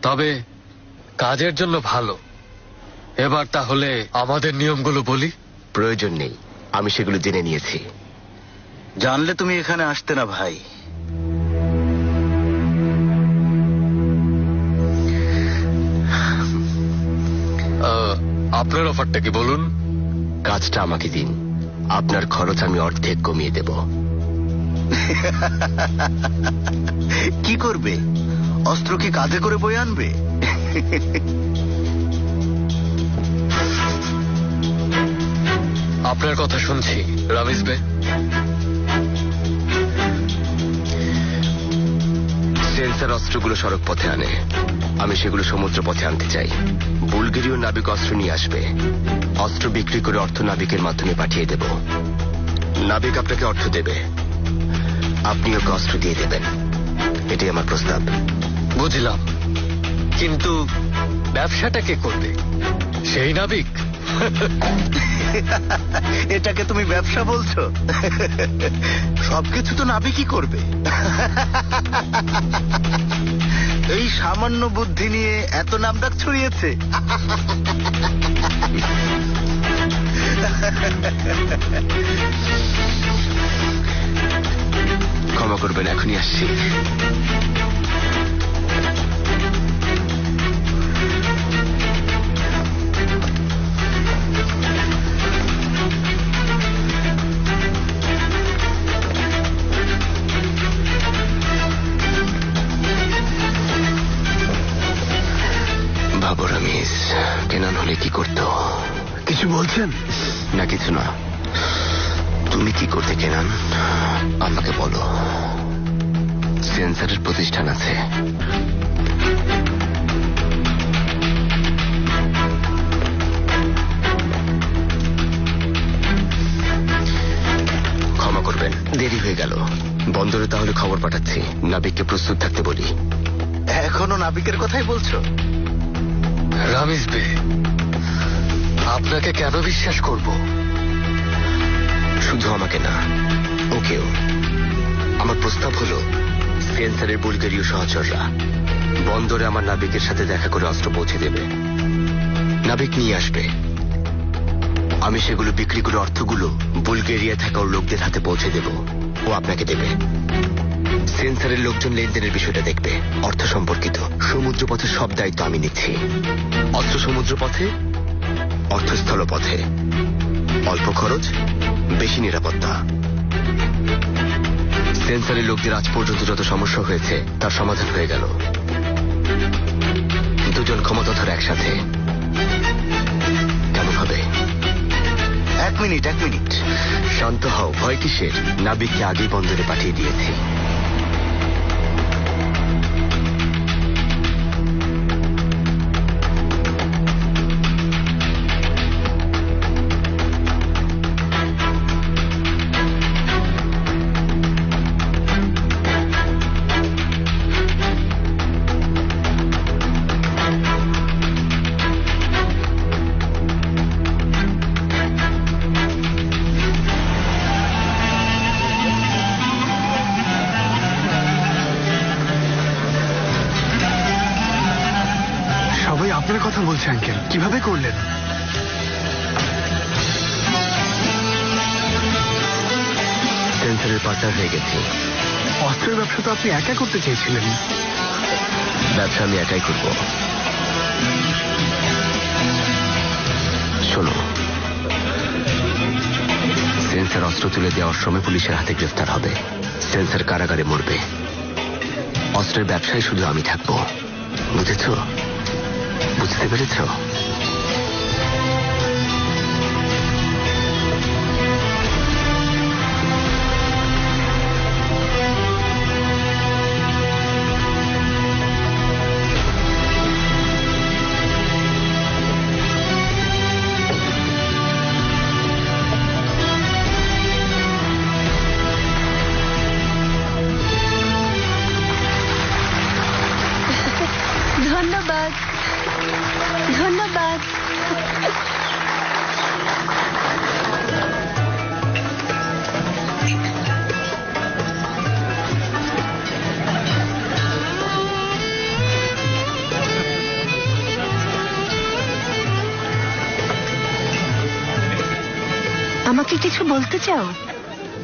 তবে কাজের জন্য ভালো। এবার তাহলে আমাদের নিয়মগুলো বলি। প্রয়োজন নেই, আমি সেগুলো জেনে নিয়েছি। জানলে তুমি এখানে আসতে না ভাই। আপনার অফারটা কি বলুন? কাজটা আমাকে দিন, আপনার খরচ আমি অর্ধেক কমিয়ে দেব। কি করবে? অস্ত্র কি কাঁধে করে বয়ে আনবে? আপনার কথা শুনছি রামিজ বে। সেন্সার অস্ত্রগুলো সড়ক পথে আনে, আমি সেগুলো সমুদ্র পথে আনতে চাই। বুলগেরীয় নাবিক অস্ত্র নিয়ে আসবে, অস্ত্র বিক্রি করে অর্থ নাবিকের মাধ্যমে পাঠিয়ে দেব। নাবিক আপনাকে অর্থ দেবে, আপনি ওকে অস্ত্র দিয়ে দেবেন। এটাই আমার প্রস্তাব। বুঝলাম, কিন্তু ব্যবসাটা কে করবে? সেই নাবিক? এটাকে তুমি ব্যবসা বলছো? সবকিছু তো নাবিকই করবে। এই সামান্য বুদ্ধি নিয়ে এত নামডাক ছড়িয়েছে। ক্ষমা করবেন, এখনই আসছি। ভাবো রামিজ, কেনান হলে কি করতো? কিছু বলছেন? না, কিছু না। তুমি কি করতে কেনান আমাকে বলো। সেন্সারের প্রতিষ্ঠান আছে, ক্ষমা করবেন, দেরি হয়ে গেল। বন্দরে তাহলে খবর পাঠাচ্ছি, নাবিককে প্রস্তুত থাকতে বলি। এখনো নাবিকের কথাই বলছো? রামিজ বে, আপনাকে কেন বিশ্বাস করব? শুধু আমাকে না, ওকেও। আমার প্রস্তাব হলো, সেন্সারের বুলগেরীয় সহচররা বন্দরে আমার নাবিকের সাথে দেখা করে অস্ত্র পৌঁছে দেবে। নাবিক নিয়ে আসবে, আমি সেগুলো বিক্রি করে অর্থগুলো বুলগেরিয়ায় থাকা ওর লোকদের হাতে পৌঁছে দেব। ও আপনাকে দেবে। সেন্সারের লোকজন লেনদেনের বিষয়টা দেখবে, অর্থ সম্পর্কিত। সমুদ্র পথে সব দায়িত্ব আমি নিচ্ছি। অস্ত্র সমুদ্র পথে, অর্থ স্থল পথে। অল্প খরচ, বেশি নিরাপত্তা। সেন্সারের লোকদের আজ পর্যন্ত যত সমস্যা হয়েছে তার সমাধান হয়ে গেল। দুজন ক্ষমতাধর একসাথে। কেমন হবে? এক মিনিট। শান্ত হও, ভয় কিসের? নাবিককে আগেই বন্দরে পাঠিয়ে দিয়েছি। সবাই আপনার কথা বলছে আঙ্কেল, কিভাবে করলেন? সেন্সারের পার্টনার হয়ে গেছি। অস্ত্রের ব্যবসা তো আপনি একা করতে চেয়েছিলেন। ব্যবসা আমি একাই করব। শোনো, সেন্সার অস্ত্র তুলে দেওয়ার সময় পুলিশের হাতে গ্রেফতার হবে। সেন্সার কারাগারে মরবে। অস্ত্রের ব্যবসায় শুধু আমি থাকবো। বুঝেছো? বুঝতে পেরেছো? ধন্যবাদ, ধন্যবাদ। আমাকে কিছু বলতে চাও?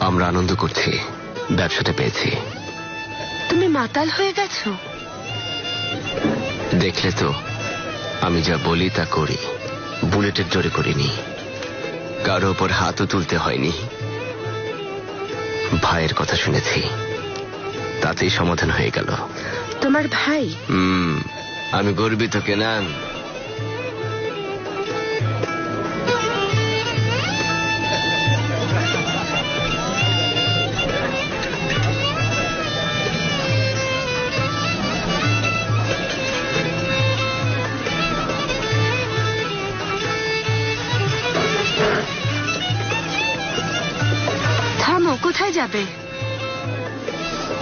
আমরা আনন্দ করছি, ব্যবসাটা পেয়েছি। তুমি মাতাল হয়ে গেছো? দেখলে তো, আমি যা বলি তা করি। বুলেটের জোরে করিনি, কারো ওপর হাতও তুলতে হয়নি। ভাইয়ের কথা শুনেছি, তাতেই সমাধান হয়ে গেল। তোমার ভাই? আমি গর্বিত কেনান। থামো, কোথায় যাবে?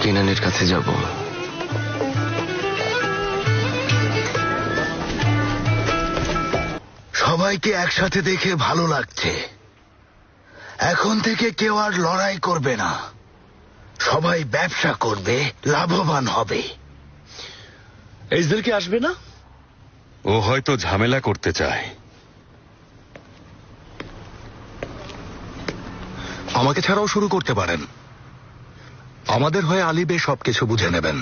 কেনানের কাছে যাব। সবাইকে একসাথে দেখে ভালো লাগছে। এখন থেকে কেউ আর লড়াই করবে না, সবাই ব্যবসা করবে, লাভবান হবে। এইজেল কি আসবে না? ও হয়তো ঝামেলা করতে চায়। আমাকে ছাড়াও শুরু করতে পারেন। আমাদের হয়ে আলী বে সবকিছু বুঝে নেবেন।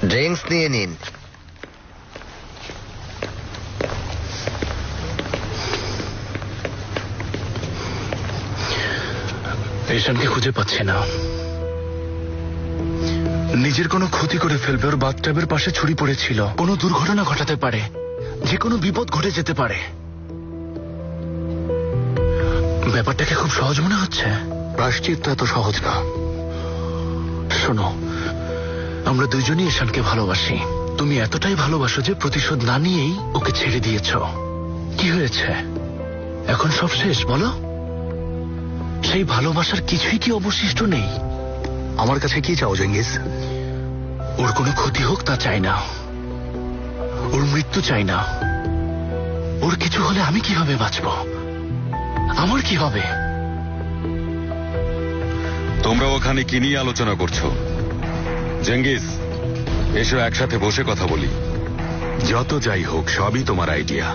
ড্রিঙ্কস নিয়ে নিন। ঈশানকে খুঁজে পাচ্ছি না। নিজের কোনো ক্ষতি করে ফেলবে। ওর বাথটাবের পাশে ছুরি পড়েছিল। কোনো দুর্ঘটনা ঘটাতে পারে, যে কোনো বিপদ ঘটে যেতে পারে। ব্যাপারটাকে খুব সহজ মনে হচ্ছে। প্রায়শ্চিত্ত এত সহজ না। শোনো, আমরা দুজনই ঈশানকে ভালোবাসি। তুমি এতটাই ভালোবাসো যে প্রতিশোধ না নিয়েই ওকে ছেড়ে দিয়েছ। কি হয়েছে? এখন সব শেষ বলো? সেই ভালোবাসার কিছুই কি অবশিষ্ট নেই? আমার কাছে কি চাও জেঙ্গিস? ওর কোনো ক্ষতি হোক তা চাই না, ওর মৃত্যু চাই না। ওর কিছু হলে আমি কিভাবে বাঁচব? আমার কি হবে? তোমরা ওখানে কি নিয়ে আলোচনা করছো? জেঙ্গিস, এসো একসাথে বসে কথা বলি। যত যাই হোক, সবই তোমার আইডিয়া।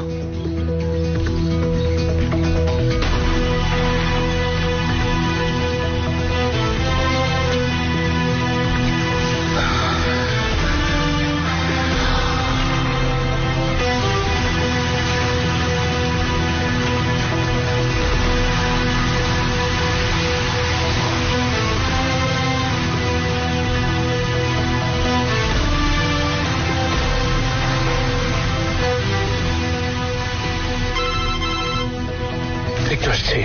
একটু আসছি।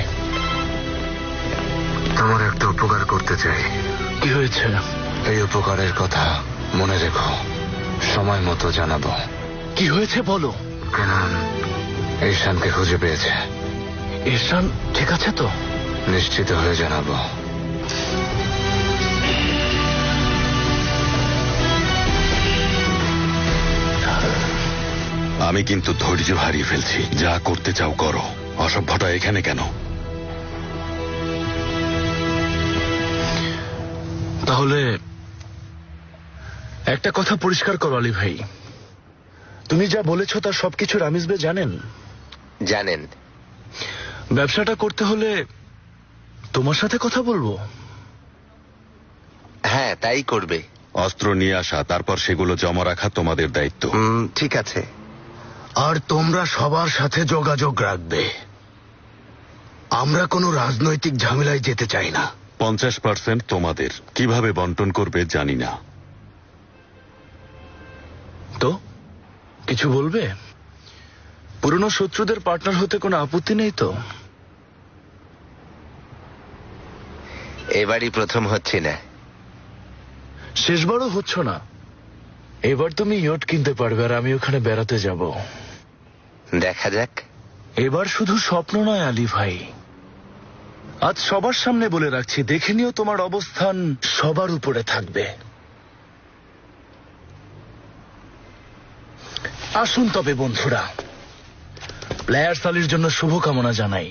তোমার একটা উপকার করতে চাই। কি হয়েছে? এই উপকারের কথা মনে রেখো, সময় মতো জানাবো। কি হয়েছে বলো। কেনান ঈশানকে খুঁজে পেয়েছে। ঈশান ঠিক আছে তো? নিশ্চিত হয়ে জানাবো। আমি কিন্তু ধৈর্য হারিয়ে ফেলছি। যা করতে চাও করো, অসভ্যটা এখানে কেন? তাহলে একটা কথা পরিষ্কার করো আলী ভাই, তুমি যা বলেছ তার সবকিছু রামিজ বে জানেন? জানেন। ব্যবসাটা করতে হলে তোমার সাথে কথা বলবো? হ্যাঁ, তাই করবে। অস্ত্র নিয়ে আসা, তারপর সেগুলো জমা রাখা তোমাদের দায়িত্ব। ঠিক আছে। আর তোমরা সবার সাথে যোগাযোগ রাখবে। আমরা কোনো রাজনৈতিক ঝামেলায় যেতে চাই না। 50% তোমাদের, কিভাবে বন্টন করবে জানি না। তো কিছু বলবে? পুরনো শত্রুদের পার্টনার হতে কোনো আপত্তি নেই তো? এবারই প্রথম হচ্ছে না। শেষবারও হচ্ছ না। এবার তুমি ইয়ট কিনতে পারবে আর আমি ওখানে বেড়াতে যাব। দেখা যাক। এবার শুধু স্বপ্ন নয় আলী ভাই, আজ সবার সামনে বলে রাখছি, দেখে নিও তোমার অবস্থান সবার উপরে থাকবে। আসুন তবে বন্ধুরা, প্লেয়ার্স আলীর জন্য শুভকামনা জানাই।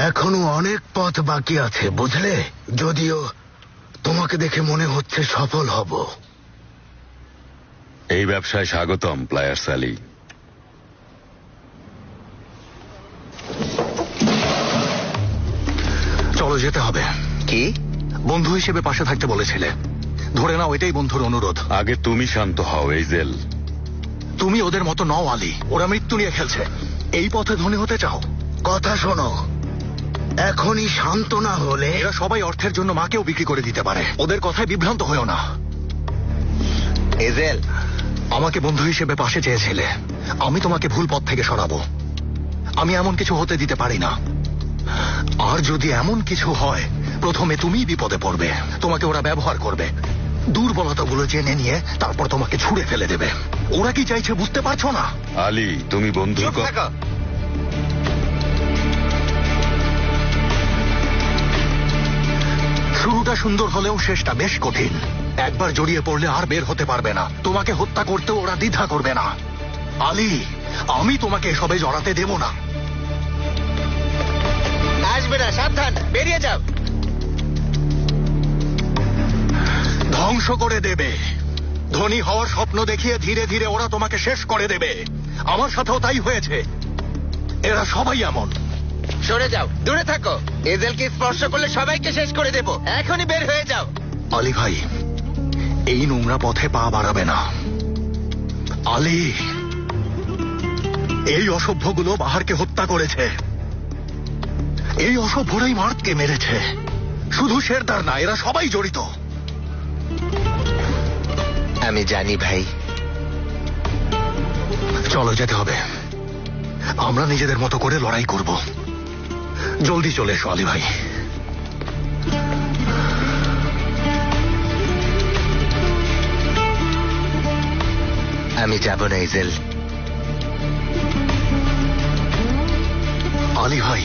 এখনো অনেক পথ বাকি আছে বুঝলে, যদিও তোমাকে দেখে মনে হচ্ছে সফল হব। এই ব্যবসায় স্বাগতম প্লেয়ার্স আলী। চলো যেতে হবে। কি? বন্ধু হিসেবে পাশে থাকতে বলেছিলে, ধরে নাও এটাই বন্ধুর অনুরোধ। আগে তুমি শান্ত হও এইজেল। তুমি ওদের মতো নও আলী, ওরা মৃত্যু নিয়ে খেলছে। এই পথে ধনী হতে চাও? কথা শোনো, এখনই শান্ত না হলে এরা সবাই অর্থের জন্য মাকেও বিক্রি করে দিতে পারে। ওদের কথায় বিভ্রান্ত হয়েও না। এজেল, আমাকে বন্ধু হিসেবে পাশে চেয়েছিলে, আমি তোমাকে ভুল পথ থেকে সরাবো। আমি এমন কিছু হতে দিতে পারি না। আর যদি এমন কিছু হয়, প্রথমে তুমিই বিপদে পড়বে। তোমাকে ওরা ব্যবহার করবে, দুর্বলতাগুলো জেনে নিয়ে তারপর তোমাকে ছুঁড়ে ফেলে দেবে। ওরা কি চাইছে বুঝতে পারছো না? আলী, তুমি বন্ধুর চুপ থাকো। শুরুটা সুন্দর হলেও শেষটা বেশ কঠিন। একবার জড়িয়ে পড়লে আর বের হতে পারবে না। তোমাকে হত্যা করতেও ওরা দ্বিধা করবে না। আলী, আমি তোমাকে এসবে জড়াতে দেব না। আসবে না, সাবধান, বেরিয়ে যাও। ধ্বংস করে দেবে। ধনী হওয়ার স্বপ্ন দেখিয়ে ধীরে ধীরে ওরা তোমাকে শেষ করে দেবে। আমার সাথেও তাই হয়েছে। এরা সবাই এমন। সরে যাও, দূরে থাকো। এজেলকে স্পর্শ করলে সবাইকে শেষ করে দেব। এখনই বের হয়ে যাও। আলী ভাই, এই নোংরা পথে পা বাড়াবে না। আলী, এই অসভ্যগুলো বাহারকে হত্যা করেছে। এই অসভ্যরাই মার্ককে মেরেছে। শুধু শেরদার না, এরা সবাই জড়িত। আমি জানি ভাই। চলো যেতে হবে। আমরা নিজেদের মতো করে লড়াই করব। জলদি চলে এসো আলী ভাই। আমি যাব না এজেল। আলী ভাই,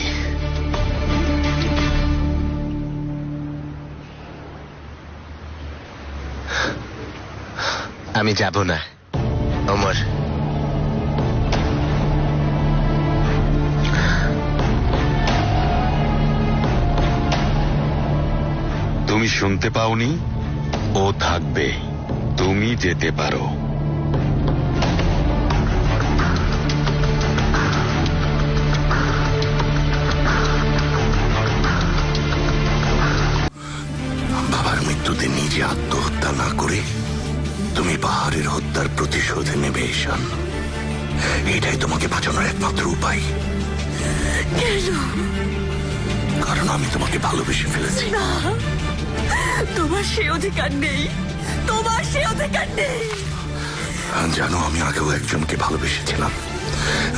আমি যাব না ওমর। তুমি শুনতে পাওনি? ও থাকবে, তুমি যেতে পারো। বাবার মৃত্যুতে নিজে আত্মহত্যা না করে তুমি পাহাড়ের হত্যার প্রতিশোধ নেবে ঈশান। এটাই তোমাকে বাঁচানোর একমাত্র উপায়। কারণ আমি তোমাকে ভালোবেসে ফেলেছি। তোমার সে অধিকার নেই, তোমার সে অধিকার নেই। জানো, আমি আগেও একজনকে ভালোবেসেছিলাম,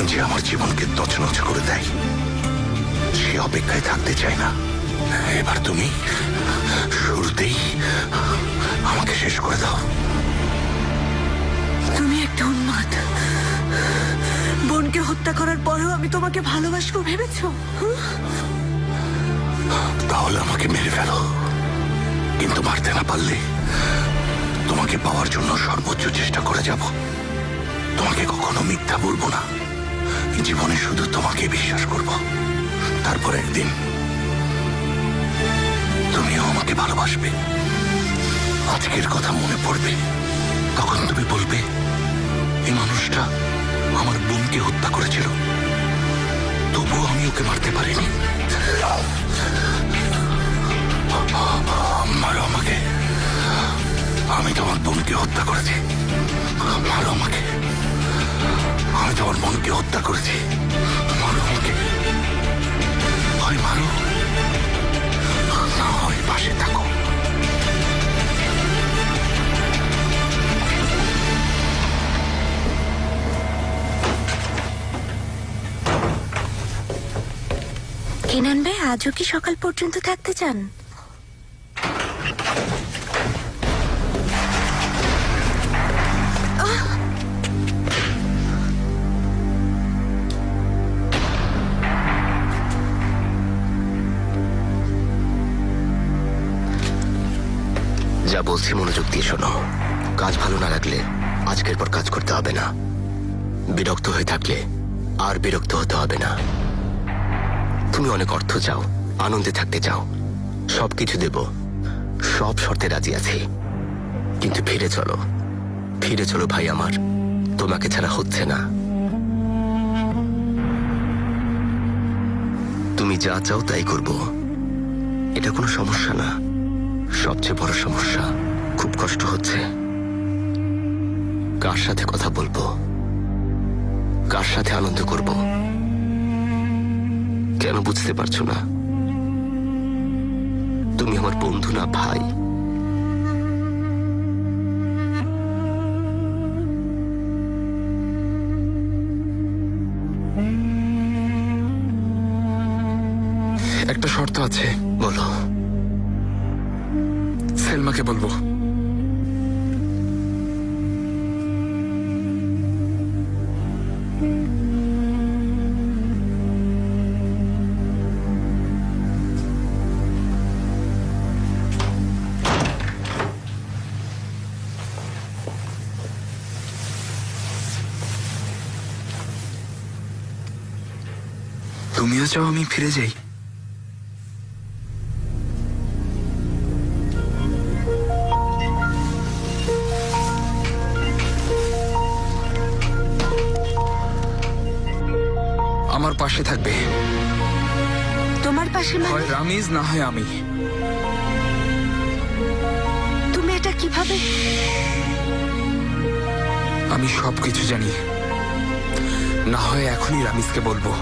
যে আমার জীবনকে তছনছ করে দেয়। সে অপেক্ষায় থাকতে চাই না। এবার তুমি শুরুতেই আমাকে শেষ করে দাও। তুমি একটা উন্মাদ। বোনকে হত্যা করার পরেও আমি তোমাকে ভালোবাসবো ভেবেছো? তাহলে আমাকে মেরে ফেলো, কিন্তু মারতে না পারলে তোমাকে পাওয়ার জন্য সর্বোচ্চ চেষ্টা করে যাব। তোমাকে কখনো মিথ্যা বলবো না। জীবনে শুধু তোমাকে বিশ্বাস করব। তারপর একদিন তুমিও আমাকে ভালোবাসবে। আজকের কথা মনে পড়বে, তখন তুমি বলবে, এই মানুষটা আমার বোনকে হত্যা করেছিল, তবুও আমি ওকে মারতে পারিনি। মারো আমাকে, আমি তোমার বোনকে হত্যা করেছি। মারো আমাকে, আমি তোমার বোনকে হত্যা করেছি। মারো আমাকে, হয় মারো, না হয় পাশে থাকো। কেনান ভাই আজও কি সকাল পর্যন্ত থাকতে চান? যা বলছি মনোযোগ দিয়ে শোনো। কাজ ভালো না লাগলে আজকের পর কাজ করতে হবে না। বিরক্ত হয়ে থাকলে আর বিরক্ত হতে হবে না। তুমি অনেক অর্থ চাও, আনন্দে থাকতে চাও, সবকিছু দেব, সব শর্তে রাজি আছি। কিন্তু ফিরে চলো, ফিরে চলো ভাই আমার, তোমাকে ছাড়া হচ্ছে না। তুমি যা চাও তাই করব, এটা কোনো সমস্যা না। সবচেয়ে বড় সমস্যা, খুব কষ্ট হচ্ছে। কার সাথে কথা বলবো, কার সাথে আনন্দ করব, কেন বুঝতে পারছো না? তুমি আমার বন্ধু না ভাই। একটা শর্ত আছে। বলো। সেলমাকে বলবো। তুমিও চাও আমি ফিরে যাই? আমার পাশে থাকবে। তোমার পাশে মানে? হয় রামিজ না হয় আমি। তুমি এটা কিভাবে? আমি সবকিছু জানি। না হয় এখনই রামিজকে বলবো।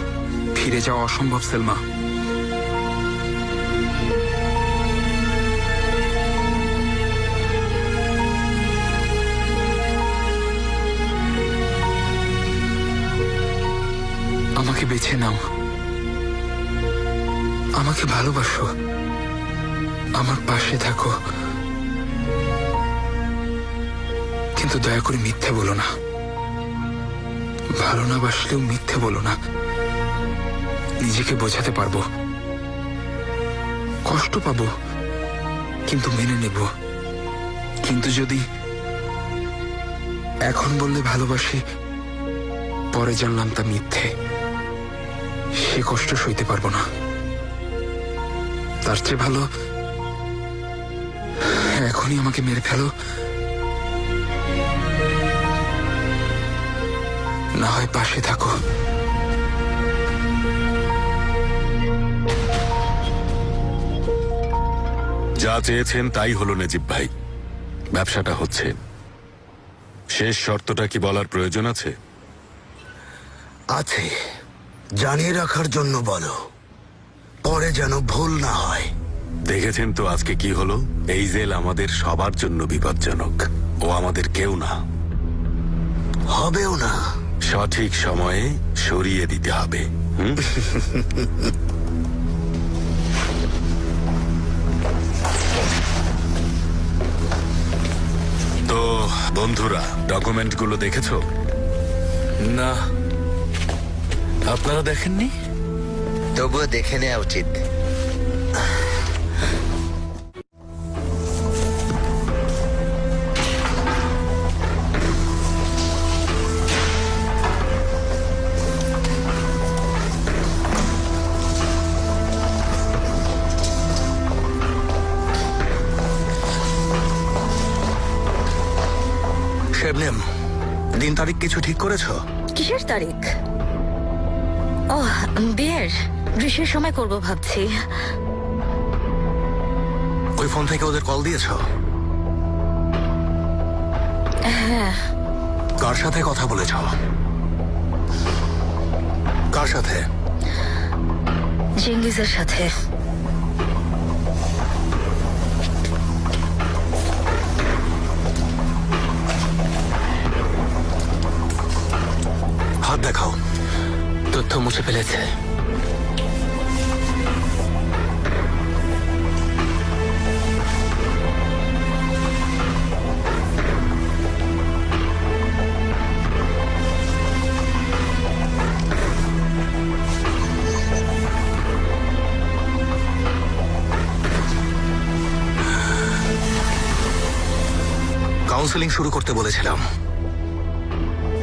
ফিরে যাওয়া অসম্ভব সেলমা। আমাকে বেছে নাও, আমাকে ভালোবাসো, আমার পাশে থাকো, কিন্তু দয়া করে মিথ্যে বলো না। ভালো না বাসলেও মিথ্যে বলো না। নিজেকে বোঝাতে পারবো, কষ্ট পাবো, কিন্তু মেনে নেব। কিন্তু যদি এখন বললে ভালোবাসি, পরে জানলাম তা মিথ্যে, সে কষ্ট সইতে পারবো না। তার চেয়ে ভালো এখনই আমাকে মেরে ফেলো, না হয় পাশে থাকো। যা চেয়েছেন তাই হলো নজিব ভাই। ব্যবসাটা হচ্ছে। শেষ শর্তটা কি বলার প্রয়োজন আছে? আছে, জানিয়ে রাখার জন্য বলো, পরে যেন ভুল না হয়। দেখেছেন তো আজকে কি হলো? এই জেল আমাদের সবার জন্য বিপজ্জনক। ও আমাদের কেউ না, হবেও না। সঠিক সময়ে সরিয়ে দিতে হবে। তো বন্ধুরা, ডকুমেন্টগুলো দেখেছো? না, আপনারা দেখেননি? তবুও দেখে নেওয়া উচিত। শেবনেম, দিন তারিখ কিছু ঠিক করেছো? কিসের তারিখ? ও, বিয়ের গ্রীষ্মের সময় করব ভাবছি। ওই ফোন থেকে ওদের কল দিয়েছো? হ্যাঁ, কার সাথে কথা বলেছ? কার সাথে? চেঙ্গিজের সাথে। হাত দেখাও। তথ্য মুছে ফেলেছে। কাউন্সেলিং শুরু করতে বলেছিলাম,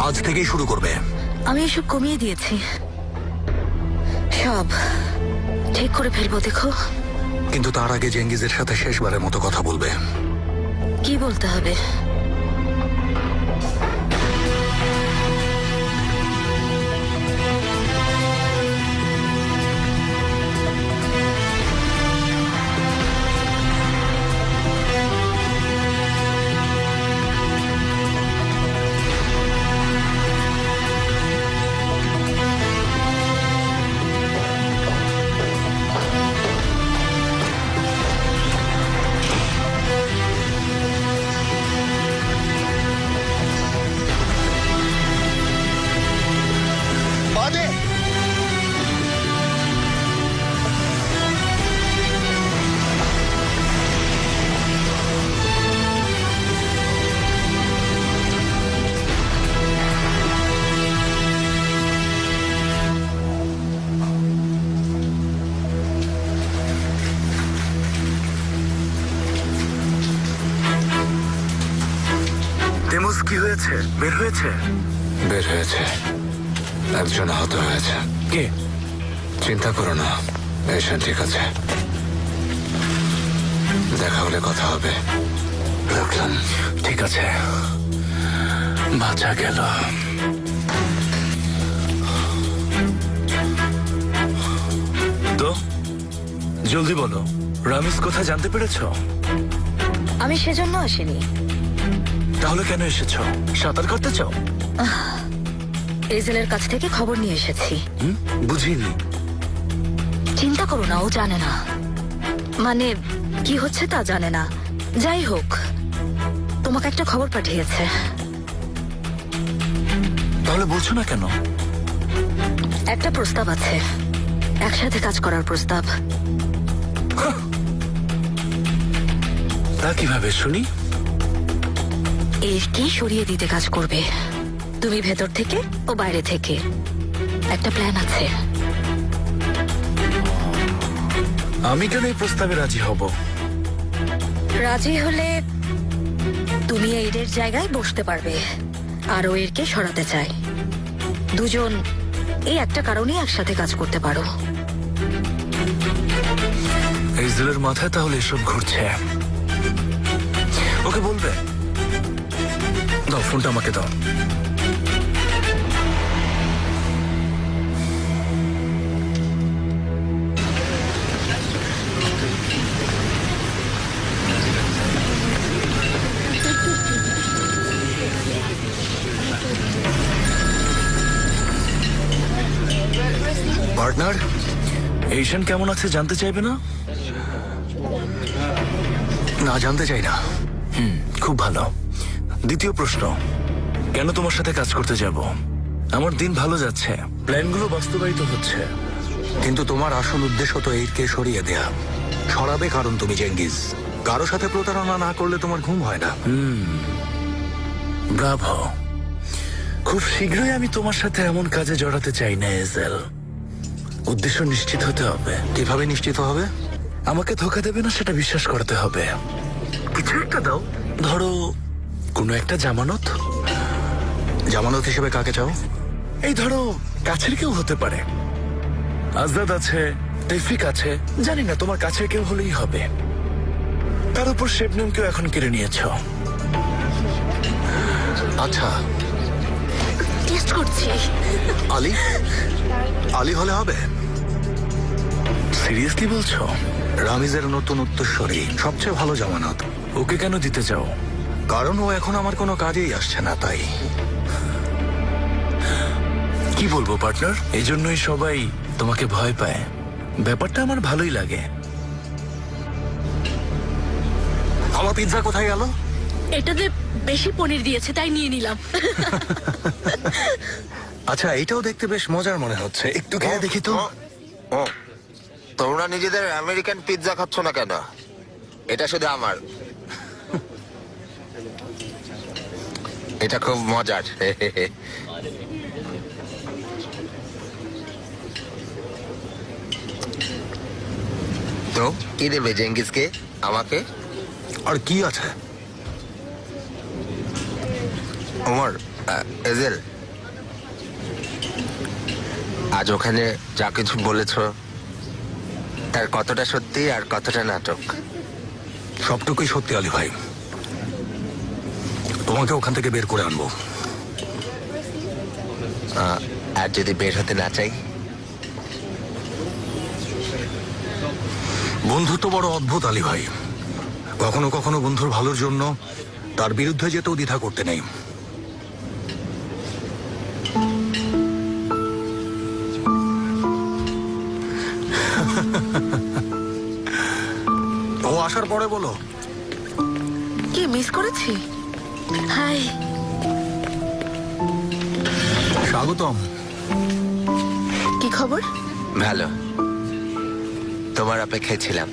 আজ থেকেই শুরু করবে। আমি এসব কমিয়ে দিয়েছি, সব ঠিক করে ফেলবো। দেখো, কিন্তু তার আগে জেঙ্গিজের সাথে শেষবারের মতো কথা বলবে। কি বলতে হবে? তেমুজ কি হয়েছে? বের হয়েছে? বের হয়েছে, একজন আহত হয়েছে। কে? চিন্তা করো না, পেশেন্ট ঠিক আছে। দেখা হলে কথা হবে। রাখলাম। ঠিক আছে, বাঁচা গেল। তো জলদি বলো, রামিজ কোথায় জানতে পেরেছো? আমি সেজন্য আসিনি। তাহলে কেন এসেছো? সাঁতার কাটতে চাও? এজেলের কাছ থেকে খবর নিয়ে এসেছি। বুঝিনি। চিন্তা করো না, ও জানে না, মানে কি হচ্ছে তা জানে না। যাই হোক, তোমাকে একটা খবর পাঠিয়েছে। তাহলে বলছো না কেন? একটা প্রস্তাব আছে, একসাথে কাজ করার প্রস্তাব। তা কিভাবে শুনি? এরকে সরিয়ে দিতে কাজ করবে, তুমি ভেতর থেকে ও বাইরে থেকে। একটা প্ল্যান আছে। আমি কেন এই প্রস্তাবে রাজি হব? রাজি হলে তুমি এর জায়গায় বসতে পারবে, আর ও এরকে সরাতে চায়। দুজন এই একটা কারণেই একসাথে কাজ করতে পারো। এইজেলের মাথায় তাহলে এসব ঘুরছে। ওকে বলবে? দাও ফোনটা আমাকে দাও। পার্টনার, এইশান কেমন আছে জানতে চাইবে না? না, জানতে চাই না। খুব ভালো। দ্বিতীয় প্রশ্ন, কেন তোমার সাথে কাজ করতে যাব? আমার দিন ভালো যাচ্ছে, প্ল্যানগুলো বাস্তবায়িত হচ্ছে। কিন্তু তোমার আসল উদ্দেশ্য তো এইকে সরিয়ে দেয়া। সরাবে কারণ তুমি জেঙ্গিজ। কারো সাথে প্রতারণা না করলে তোমার ঘুম হয় না। ব্রাভো। খুব শীঘ্রই আমি তোমার সাথে এমন কাজে জড়াতে চাই না এজেল। উদ্দেশ্য নিশ্চিত হতে হবে। কিভাবে নিশ্চিত হবে? আমাকে ধোকা দেবে না সেটা বিশ্বাস করতে হবে। কিছু একটা দাও, ধরো কোনো একটা জামানত। জামানত হিসেবে কাকে চাও? এই ধরো কাছের কেউ হতে পারে। আজাদ আছে, তৌফিক আছে, জানি না, তোমার কাছের কেউ হলেই হবে। তার উপর শেবনুমকেও এখন কেড়ে নিয়েছ। আচ্ছা, টেস্ট করছি। আলী? আলী হলে হবে? সিরিয়াসলি বলছো? রামিজের নতুন উত্তরসূরি, সবচেয়ে ভালো জামানত। ওকে কেন দিতে চাও? কারণ ও এখন আমার কোনো কাজেই আসছে না, তাই। কি বলবো পার্টনার, এই জন্যই সবাই তোমাকে ভয় পায়। ব্যাপারটা আমার ভালোই লাগে। আমার পিৎজা কোথায় গেল? এটাতে বেশি পনির দিয়েছে তাই নিয়ে নিলাম। আচ্ছা, এটাও দেখতে বেশ মজার মনে হচ্ছে, একটু খেয়ে দেখি তো। ও, তোমরা নিজেদের আমেরিকান পিৎজা খাচ্ছ না কেন? এটা শুধু আমার। এটা খুব মজার। তো কি দেবে জেঙ্গিসকে, আমাকে? আর কি আছে? ওমর, এজেল, আজ ওখানে যা কিছু বলেছ তার কতটা সত্যি আর কতটা নাটক? সবটুকুই সত্যি আলী ভাই। তোমাকে ওখান থেকে বের করে আনবো। আর যদি বের হতে না চাই? বন্ধুত্ব বড় অদ্ভুত আলী ভাই। কখনো কখনো বন্ধুর ভালোর জন্য তার বিরুদ্ধে যেতেও দ্বিধা করতে নেই। ও আসার পরে বলো। কি মিস করেছি? হাই, স্বাগতম। কি খবর? ভালো, তোমার অপেক্ষায় ছিলাম।